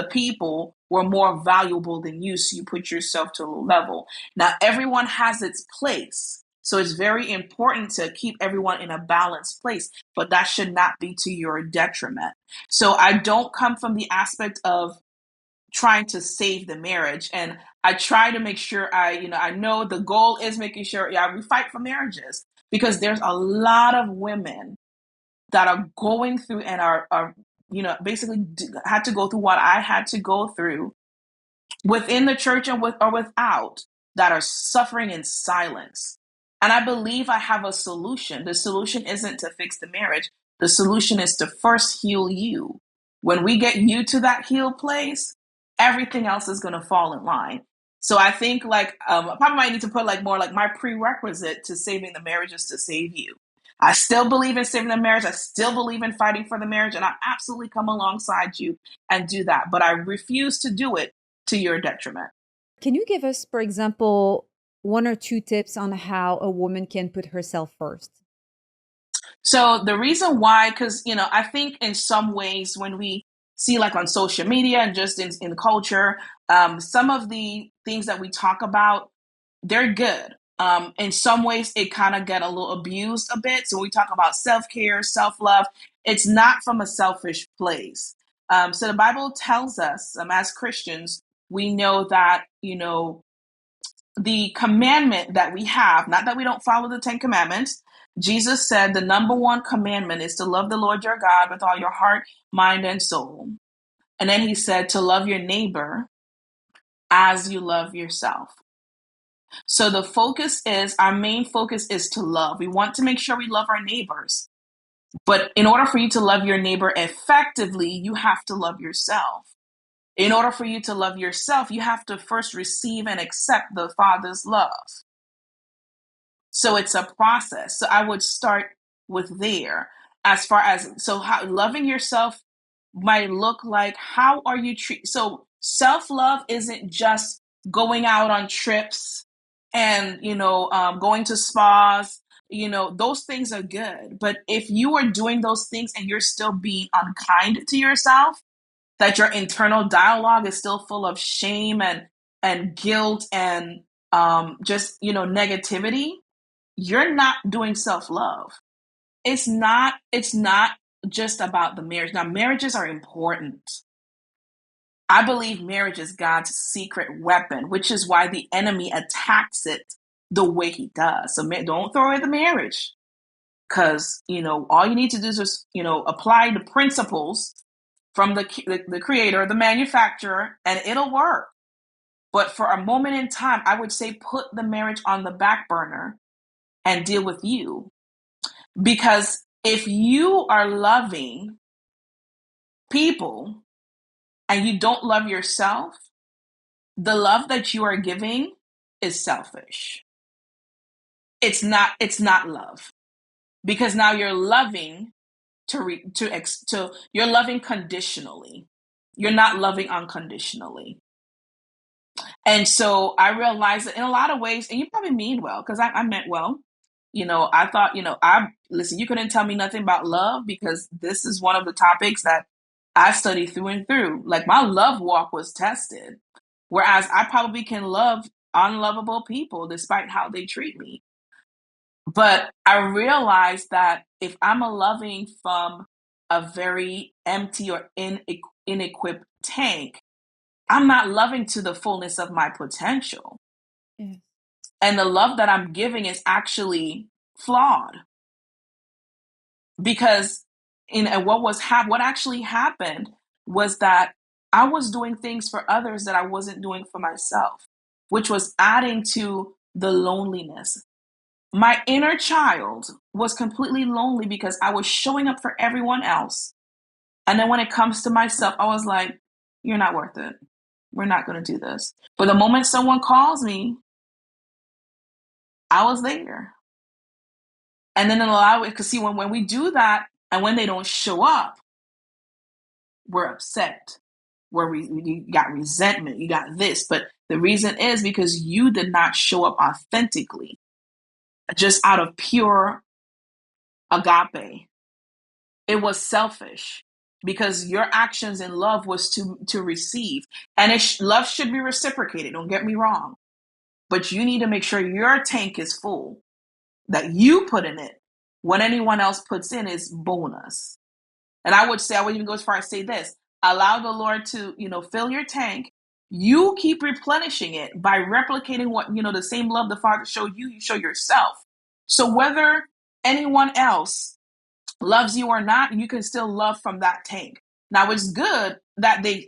people were more valuable than you, so you put yourself to a level. Now everyone has its place, so it's very important to keep everyone in a balanced place, but that should not be to your detriment. So I don't come from the aspect of trying to save the marriage, and I try to make sure I know the goal is making sure, yeah, we fight for marriages, because there's a lot of women that are going through and are basically had to go through what I had to go through within the church and with or without, that are suffering in silence. And I believe I have a solution. The solution isn't to fix the marriage. The solution is to first heal you. When we get you to that healed place, everything else is going to fall in line. So I think I probably might need to put more like my prerequisite to saving the marriage is to save you. I still believe in saving the marriage. I still believe in fighting for the marriage, and I absolutely come alongside you and do that. But I refuse to do it to your detriment. Can you give us, for example, one or two tips on how a woman can put herself first? So the reason why, because I think in some ways when we see like on social media and just in culture, some of the things that we talk about, they're good. In some ways, it kind of get a little abused a bit. So we talk about self-care, self-love. It's not from a selfish place. So the Bible tells us, as Christians, we know that the commandment that we have, not that we don't follow the 10 commandments. Jesus said the number one commandment is to love the Lord your God with all your heart, mind, and soul. And then he said to love your neighbor as you love yourself. So our main focus is to love. We want to make sure we love our neighbors. But in order for you to love your neighbor effectively, you have to love yourself. In order for you to love yourself, you have to first receive and accept the Father's love. So it's a process. So I would start with there. As far as, so how loving yourself might look like, how are you treat? So self-love isn't just going out on trips and going to spas. those things are good. But if you are doing those things and you're still being unkind to yourself, that your internal dialogue is still full of shame and guilt and just negativity, you're not doing self-love. It's not just about the marriage. Now, marriages are important. I believe marriage is God's secret weapon, which is why the enemy attacks it the way he does. So don't throw away the marriage, because all you need to do is just apply the principles from the creator, the manufacturer, and it'll work. But for a moment in time, I would say put the marriage on the back burner and deal with you. Because if you are loving people and you don't love yourself, the love that you are giving is selfish. It's not love, because now you're loving to you're loving conditionally. You're not loving unconditionally. And so I realized that in a lot of ways, and you probably mean well, because I meant well. I thought, I listen, you couldn't tell me nothing about love, because this is one of the topics that I study through and through. Like, my love walk was tested, whereas I probably can love unlovable people despite how they treat me. But I realized that if I'm a loving from a very empty or inequipped tank, I'm not loving to the fullness of my potential. Yeah. And the love that I'm giving is actually flawed, because what actually happened was that I was doing things for others that I wasn't doing for myself, which was adding to the loneliness. My inner child was completely lonely because I was showing up for everyone else. And then when it comes to myself, I was like, you're not worth it. We're not going to do this. But the moment someone calls me, I was there. And then allow it, because see, when we do that and when they don't show up, we're upset. You got resentment, you got this. But the reason is because you did not show up authentically, just out of pure agape. It was selfish, because your actions in love was to receive, and love should be reciprocated. Don't get me wrong, but you need to make sure your tank is full, that you put in it. What anyone else puts in is bonus. And I would even go as far as say this: allow the Lord to fill your tank. You keep replenishing it by replicating what the same love the Father showed you. You show yourself. So whether anyone else loves you or not, you can still love from that tank. Now, it's good that they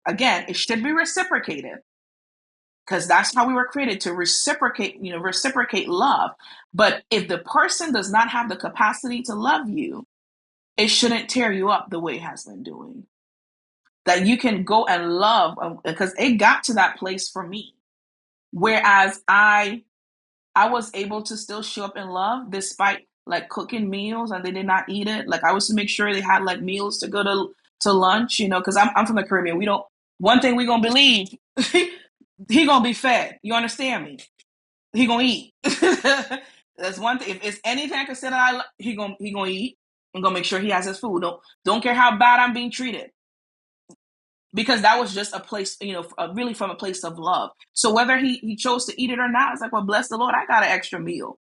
again, it should be reciprocated, because that's how we were created, to reciprocate love. But if the person does not have the capacity to love you, it shouldn't tear you up the way it has been doing. That you can go and love, because it got to that place for me, whereas I was able to still show up in love despite like cooking meals and they did not eat it. Like, I was to make sure they had like meals to go to lunch, because I'm from the Caribbean. We don't, one thing we gonna believe, he gonna be fed. You understand me? He gonna eat. That's one thing. If it's anything I can say that he gonna eat. I'm gonna make sure he has his food. Don't care how bad I'm being treated, because that was just a place, really from a place of love. So whether he chose to eat it or not, it's like, well, bless the Lord, I got an extra meal,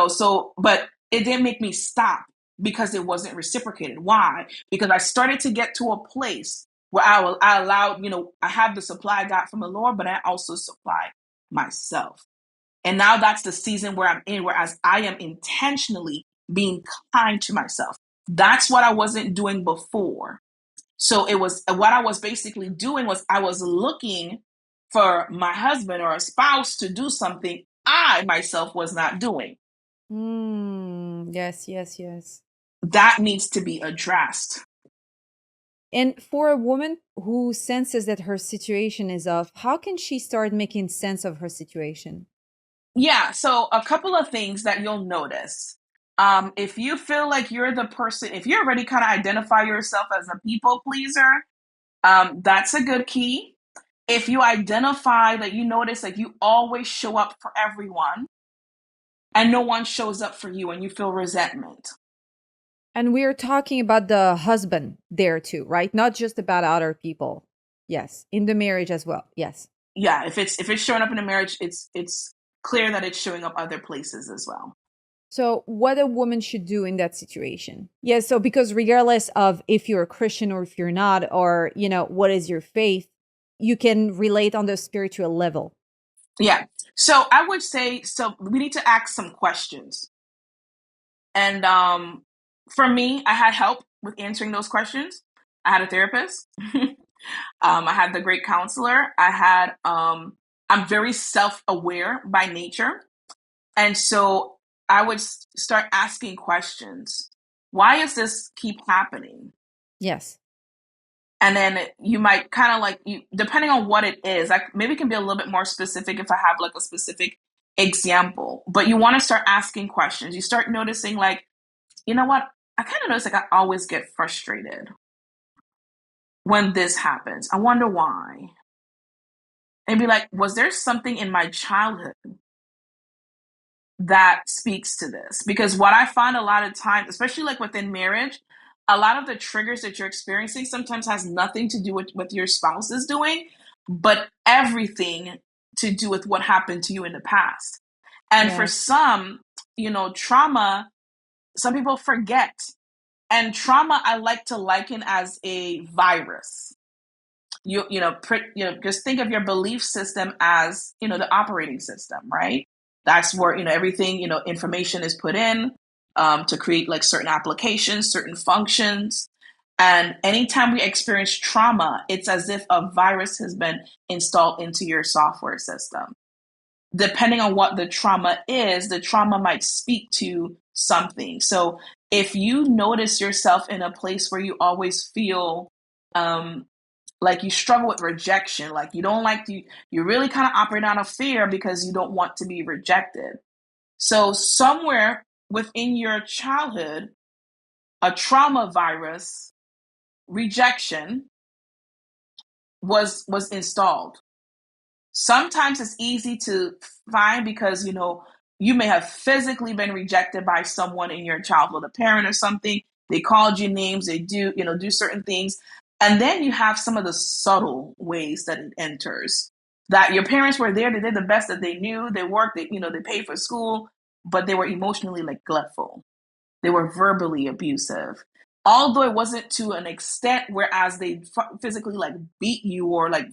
So, but it didn't make me stop, because it wasn't reciprocated. Why? Because I started to get to a place where I allowed, I have the supply I got from the Lord, but I also supply myself. And now that's the season where I'm in, whereas I am intentionally being kind to myself. That's what I wasn't doing before. So it was, what I was basically doing was, I was looking for my husband or a spouse to do something I myself was not doing. Yes, yes, yes. That needs to be addressed. And for a woman who senses that her situation is off, how can she start making sense of her situation? Yeah, so a couple of things that you'll notice. If you feel like you're the person, if you already kind of identify yourself as a people pleaser, that's a good key. If you identify that, you notice that you always show up for everyone, and no one shows up for you and you feel resentment. And we're talking about the husband there too, right? Not just about other people. Yes, in the marriage as well. Yes. Yeah, if it's showing up in a marriage, it's clear that it's showing up other places as well. So, what a woman should do in that situation. Yeah, so because regardless of if you're a Christian or if you're not, or, what is your faith, you can relate on the spiritual level. Yeah. So I would say, so we need to ask some questions. And for me, I had help with answering those questions. I had a therapist. I had the great counselor. I'm very self-aware by nature. And so I would start asking questions. Why does this keep happening? Yes. And then you might kind of like, you, depending on what it is, like maybe it can be a little bit more specific if I have like a specific example. But you want to start asking questions. You start noticing like, you know what? I kind of notice like I always get frustrated when this happens. I wonder why. And be like, was there something in my childhood that speaks to this? Because what I find a lot of times, especially like within marriage, a lot of the triggers that you're experiencing sometimes has nothing to do with what your spouse is doing, but everything to do with what happened to you in the past. And for Yes. some, trauma, some people forget. And trauma, I like to liken as a virus. Just think of your belief system as the operating system, right? That's where everything information is put in to create like certain applications, certain functions. And anytime we experience trauma, it's as if a virus has been installed into your software system. Depending on what the trauma is, the trauma might speak to something. So if you notice yourself in a place where you always feel um, like you struggle with rejection, like you don't like you really kind of operate out of fear because you don't want to be rejected. So somewhere within your childhood, a trauma virus, rejection was installed. Sometimes it's easy to find because you may have physically been rejected by someone in your childhood, a parent or something. They called you names, they do certain things. And then you have some of the subtle ways that it enters. That your parents were there, they did the best that they knew, they worked, they paid for school, but they were emotionally neglectful. They were verbally abusive. Although it wasn't to an extent whereas they physically like beat you or like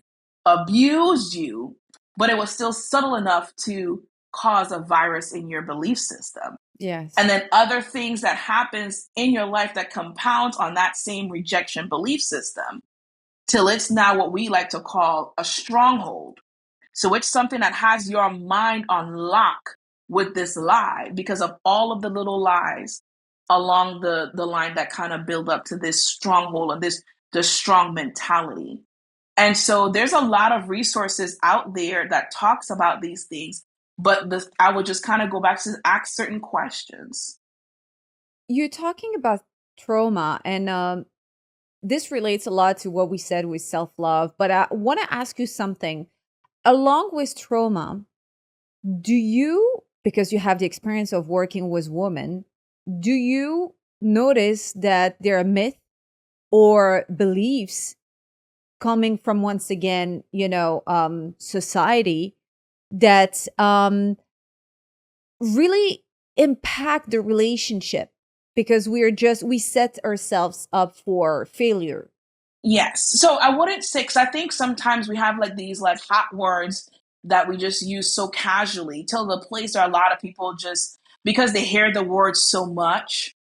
abused you, but it was still subtle enough to cause a virus in your belief system. Yes. And then other things that happens in your life that compounds on that same rejection belief system till it's now what we like to call a stronghold. So it's something that has your mind on lock with this lie because of all of the little lies along the line that kind of build up to this stronghold and this strong mentality. And so there's a lot of resources out there that talks about these things, but I would just kind of go back to ask certain questions. You're talking about trauma, and this relates a lot to what we said with self love. But I want to ask you something. Along with trauma, do you, because you have the experience of working with women, do you notice that there are myths or beliefs coming from, once again, society that really impact the relationship because we set ourselves up for failure? Yes. So I wouldn't say, because I think sometimes we have like these like hot words that we just use so casually till the place where a lot of people just, because they hear the word so much,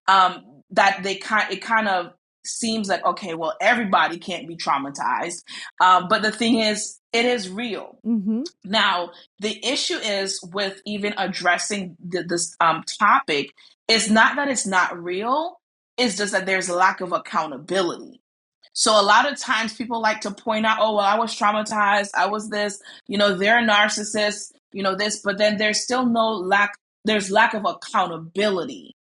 that it kind of seems like, okay, well, everybody can't be traumatized. But the thing is, it is real. Mm-hmm. Now, the issue is with even addressing this topic, it's not that it's not real, it's just that there's a lack of accountability. So a lot of times people like to point out, oh, well, I was traumatized, I was this, they're a narcissist, this, but then there's still there's lack of accountability.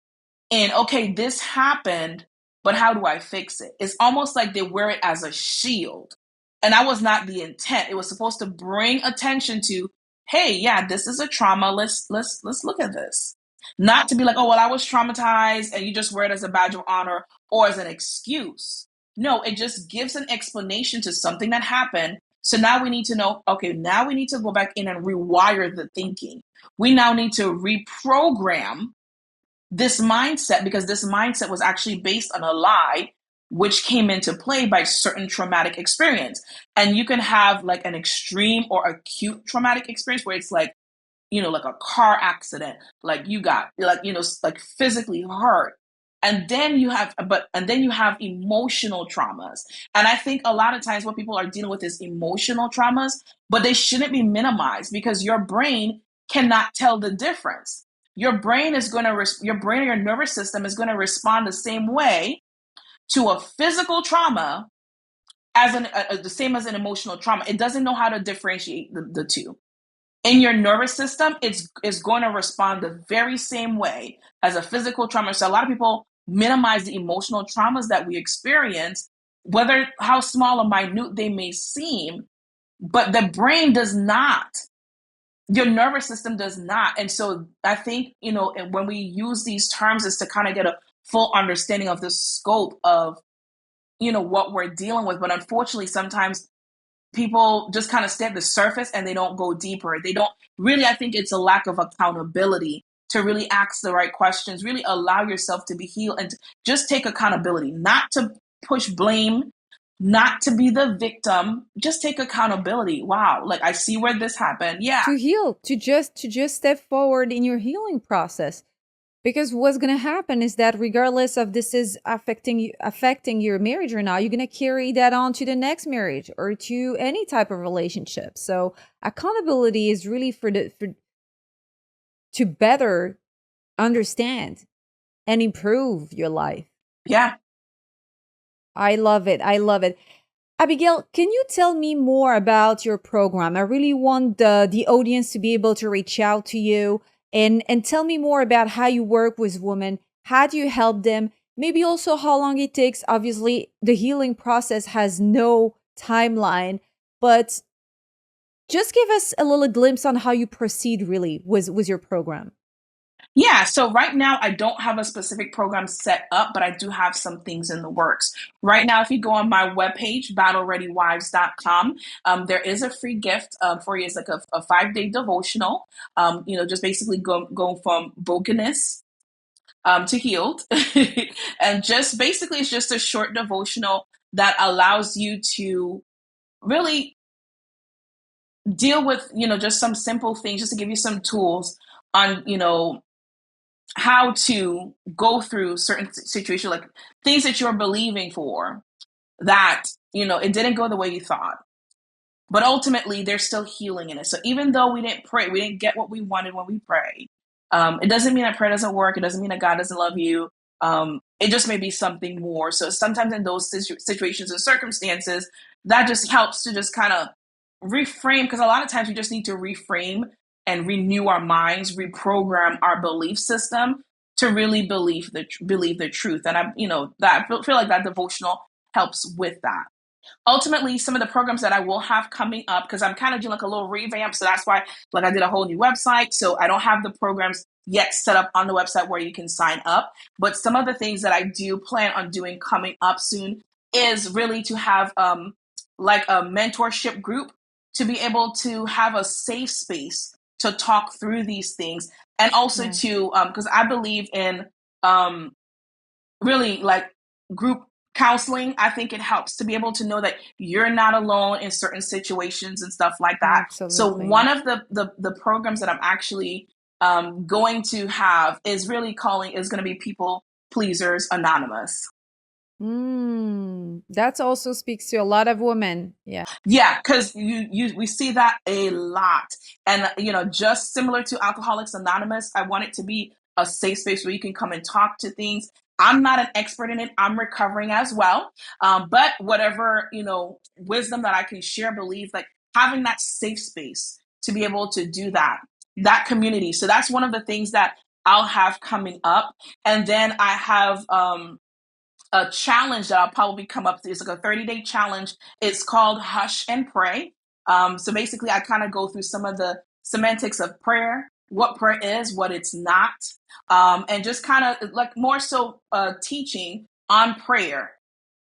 And okay, this happened, but how do I fix it? It's almost like they wear it as a shield. And that was not the intent. It was supposed to bring attention to, hey, yeah, this is a trauma. Let's look at this. Not to be like, oh, well, I was traumatized and you just wear it as a badge of honor or as an excuse. No, it just gives an explanation to something that happened. So now we need to know, okay, now we need to go back in and rewire the thinking. We now need to reprogram this mindset because this mindset was actually based on a lie which came into play by certain traumatic experience. And you can have like an extreme or acute traumatic experience where it's like, like a car accident, like you got like, like physically hurt. And then you have emotional traumas. And I think a lot of times what people are dealing with is emotional traumas, but they shouldn't be minimized because your brain cannot tell the difference. Your brain or your nervous system is going to respond the same way to a physical trauma as the same as an emotional trauma. It doesn't know how to differentiate the two. In your nervous system, it's going to respond the very same way as a physical trauma. So a lot of people minimize the emotional traumas that we experience, whether how small or minute they may seem, but the brain does not. Your nervous system does not. And so I think, and when we use these terms is to kind of get a full understanding of the scope of, what we're dealing with. But unfortunately, sometimes people just kind of stay at the surface and they don't go deeper. They don't really, I think it's a lack of accountability to really ask the right questions, really allow yourself to be healed and just take accountability, not to push blame, not to be the victim, just take accountability. Wow, like I see where this happened. Yeah. To heal, to just step forward in your healing process. Because what's going to happen is that regardless of this is affecting your marriage or not, you're going to carry that on to the next marriage or to any type of relationship. So accountability is really to better understand and improve your life. Yeah. I love it. I love it. Abigail, can you tell me more about your program? I really want the audience to be able to reach out to you and tell me more about how you work with women. How do you help them? Maybe also how long it takes. Obviously, the healing process has no timeline, but just give us a little glimpse on how you proceed really with your program. Yeah, so right now I don't have a specific program set up, but I do have some things in the works. Right now, if you go on my webpage, battlereadywives.com, there is a free gift for you. It's like a 5-day devotional, just basically go from brokenness to healed. And just basically, it's just a short devotional that allows you to really deal with, just some simple things, just to give you some tools on, how to go through certain situations, like things that you're believing for that, it didn't go the way you thought. But ultimately, there's still healing in it. So even though we didn't pray, we didn't get what we wanted when we prayed. It doesn't mean that prayer doesn't work. It doesn't mean that God doesn't love you. It just may be something more. So sometimes in those situations and circumstances, that just helps to just kind of reframe. Because a lot of times we just need to reframe and renew our minds, reprogram our belief system to really believe the truth. And that I feel like that devotional helps with that. Ultimately, some of the programs that I will have coming up, because I'm kind of doing like a little revamp, so that's why like I did a whole new website. So I don't have the programs yet set up on the website where you can sign up. But some of the things that I do plan on doing coming up soon is really to have like a mentorship group to be able to have a safe space to talk through these things, and also Yes. to because I believe in um, really like group counseling. I think it helps to be able to know that you're not alone in certain situations and stuff like that. So Absolutely. one of the programs that I'm actually going to have is really calling is going to be People Pleasers Anonymous. That also speaks to a lot of women. Yeah. Yeah, because we see that a lot, and just similar to Alcoholics Anonymous, I want it to be a safe space where you can come and talk to things. I'm not an expert in it. I'm recovering as well, but whatever wisdom that I can share, believe like having that safe space to be able to do that community. So that's one of the things that I'll have coming up, and then I have a challenge that I'll probably come up to. It's like a 30-day challenge. It's called Hush and Pray. So basically, I kind of go through some of the semantics of prayer, what prayer is, what it's not, and just kind of like more so teaching on prayer.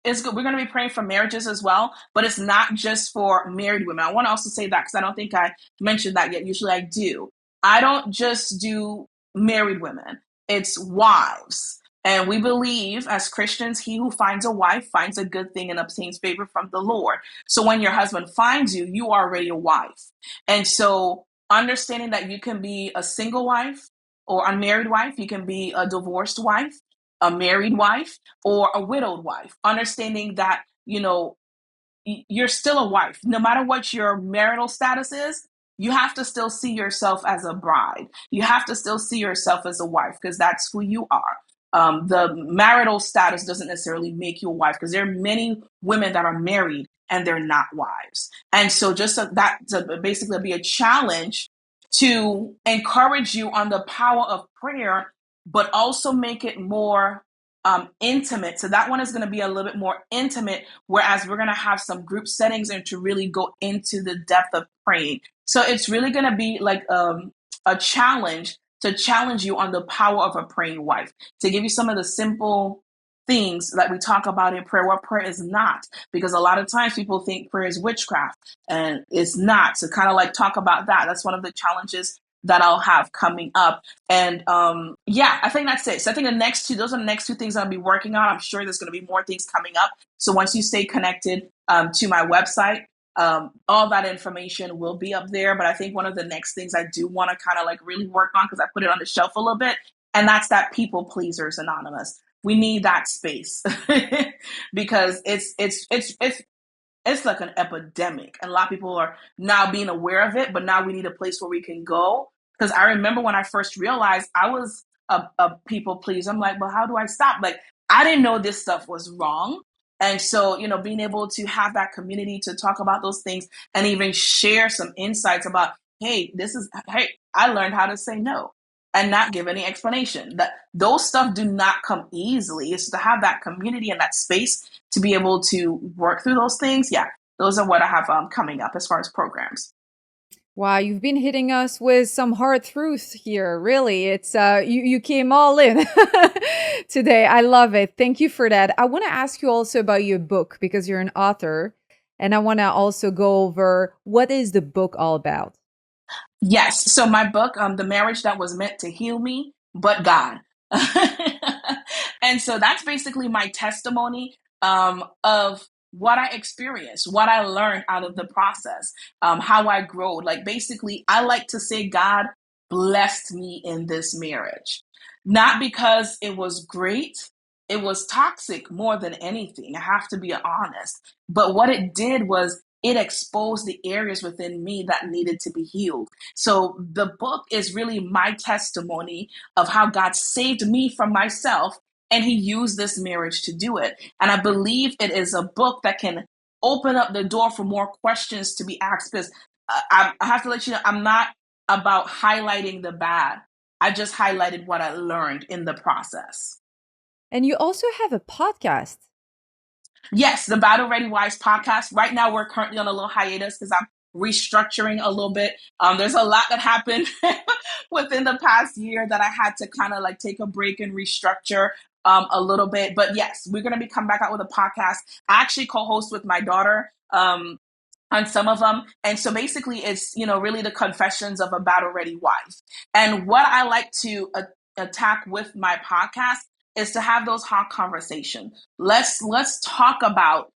It's good. We're going to be praying for marriages as well, but it's not just for married women. I want to also say that because I don't think I mentioned that yet. Usually I do. I don't just do married women, it's wives. And we believe as Christians, he who finds a wife finds a good thing and obtains favor from the Lord. So when your husband finds you, you are already a wife. And so understanding that you can be a single wife or unmarried wife, you can be a divorced wife, a married wife, or a widowed wife, understanding that, you're still a wife. No matter what your marital status is, you have to still see yourself as a bride. You have to still see yourself as a wife because that's who you are. The marital status doesn't necessarily make you a wife because there are many women that are married and they're not wives. And so just that to basically be a challenge to encourage you on the power of prayer, but also make it more intimate. So that one is going to be a little bit more intimate, whereas we're going to have some group settings and to really go into the depth of praying. So it's really going to be like a challenge to challenge you on the power of a praying wife, to give you some of the simple things that we talk about in prayer, what prayer is not, because a lot of times people think prayer is witchcraft and it's not. So kind of like talk about that. That's one of the challenges that I'll have coming up. And yeah, I think that's it. So I think those are the next two things I'll be working on. I'm sure there's going to be more things coming up. So once you stay connected to my website, all that information will be up there. But I think one of the next things I do want to kind of like really work on, because I put it on the shelf a little bit, and that's that People Pleasers Anonymous. We need that space because it's like an epidemic, and a lot of people are now being aware of it, but now we need a place where we can go. Because I remember when I first realized I was a people pleaser, I'm like, well, how do I stop? Like, I didn't know this stuff was wrong. And so, being able to have that community to talk about those things and even share some insights about, hey, I learned how to say no and not give any explanation. That those stuff do not come easily. It's to have that community and that space to be able to work through those things. Yeah, those are what I have coming up as far as programs. Wow, you've been hitting us with some hard truths here. Really, it's you came all in today. I love it. Thank you for that. I want to ask you also about your book because you're an author, and I want to also go over what is the book all about. Yes. So my book, The Marriage That Was Meant to Heal Me, but God. And so that's basically my testimony of what I experienced, what I learned out of the process, how I grew. Like basically, I like to say God blessed me in this marriage. Not because it was great, it was toxic more than anything. I have to be honest. But what it did was it exposed the areas within me that needed to be healed. So the book is really my testimony of how God saved me from myself, and he used this marriage to do it. And I believe it is a book that can open up the door for more questions to be asked, because I have to let you know, I'm not about highlighting the bad. I just highlighted what I learned in the process. And you also have a podcast. Yes, the Battle Ready Wives podcast. Right now, we're currently on a little hiatus because I'm restructuring a little bit. There's a lot that happened within the past year that I had to kind of like take a break and restructure a little bit. But yes, we're going to be coming back out with a podcast. I actually co-host with my daughter on some of them. And so basically it's, really the confessions of a battle ready wife. And what I like to attack with my podcast is to have those hot conversations. Let's talk about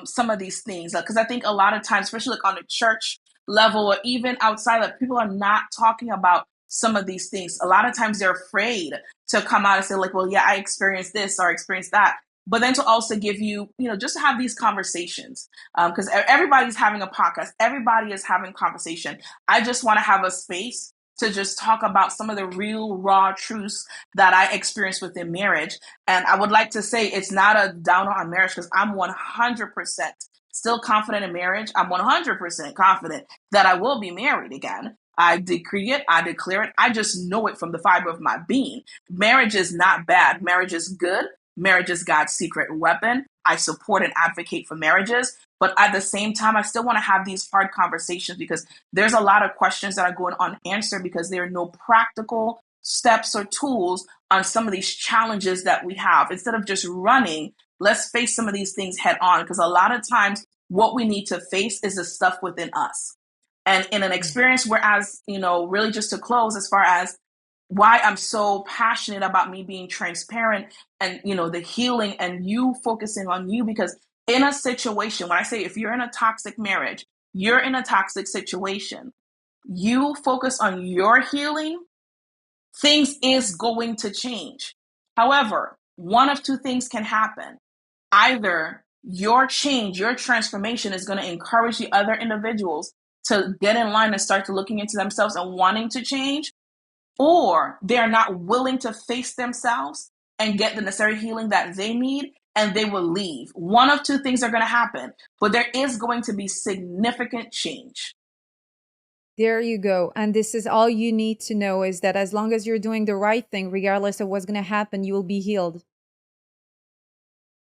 some of these things, because I think a lot of times, especially like on the church level or even outside, like people are not talking about some of these things. A lot of times they're afraid to come out and say like, well, yeah, I experienced this or experienced that. But then to also give you, just to have these conversations, because everybody's having a podcast, everybody is having conversation. I just want to have a space to just talk about some of the real raw truths that I experienced within marriage. And I would like to say it's not a downer on marriage, because I'm 100% still confident in marriage. I'm 100% confident that I will be married again. I decree it, I declare it. I just know it from the fiber of my being. Marriage is not bad. Marriage is good. Marriage is God's secret weapon. I support and advocate for marriages. But at the same time, I still want to have these hard conversations because there's a lot of questions that are going unanswered because there are no practical steps or tools on some of these challenges that we have. Instead of just running, let's face some of these things head on, because a lot of times what we need to face is the stuff within us. And in an experience, whereas, really just to close, as far as why I'm so passionate about me being transparent and, the healing and you focusing on you, because in a situation, when I say if you're in a toxic marriage, you're in a toxic situation, you focus on your healing, things is going to change. However, one of two things can happen. Either your change, your transformation is going to encourage the other individuals to get in line and start to looking into themselves and wanting to change, or they're not willing to face themselves and get the necessary healing that they need, and they will leave. One of two things are going to happen, but there is going to be significant change. There you go. And this is all you need to know, is that as long as you're doing the right thing, regardless of what's going to happen, you will be healed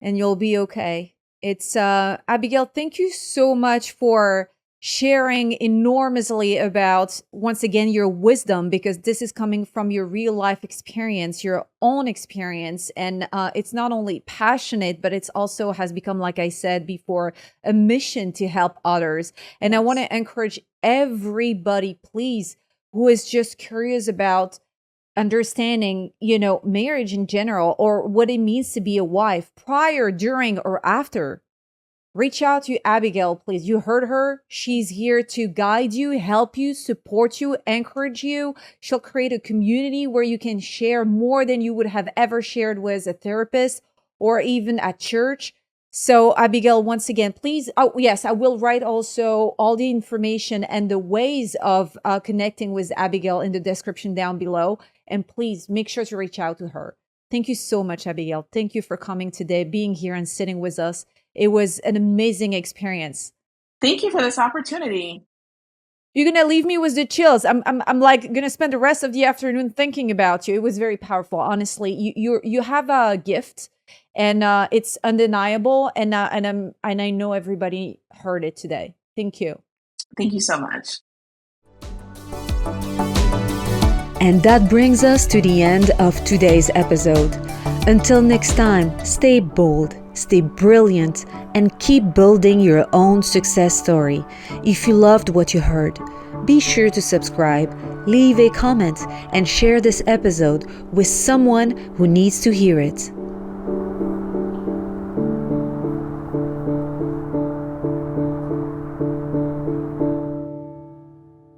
and you'll be okay. It's Abigail, thank you so much for sharing enormously about, once again, your wisdom, because this is coming from your real life experience, your own experience. And it's not only passionate, but it's also has become, like I said before, a mission to help others. And I want to encourage everybody, please, who is just curious about understanding, marriage in general, or what it means to be a wife prior, during, or after. Reach out to Abigail, please. You heard her. She's here to guide you, help you, support you, encourage you. She'll create a community where you can share more than you would have ever shared with a therapist or even at church. So Abigail, once again, please. Oh, yes, I will write also all the information and the ways of connecting with Abigail in the description down below. And please make sure to reach out to her. Thank you so much, Abigail. Thank you for coming today, being here and sitting with us. It was an amazing experience. Thank you for this opportunity. You're going to leave me with the chills. I'm like going to spend the rest of the afternoon thinking about you. It was very powerful. Honestly, you have a gift, and it's undeniable. And I know everybody heard it today. Thank you. Thank you so much. And that brings us to the end of today's episode. Until next time, stay bold, stay brilliant, and keep building your own success story. If you loved what you heard, be sure to subscribe, leave a comment, and share this episode with someone who needs to hear it.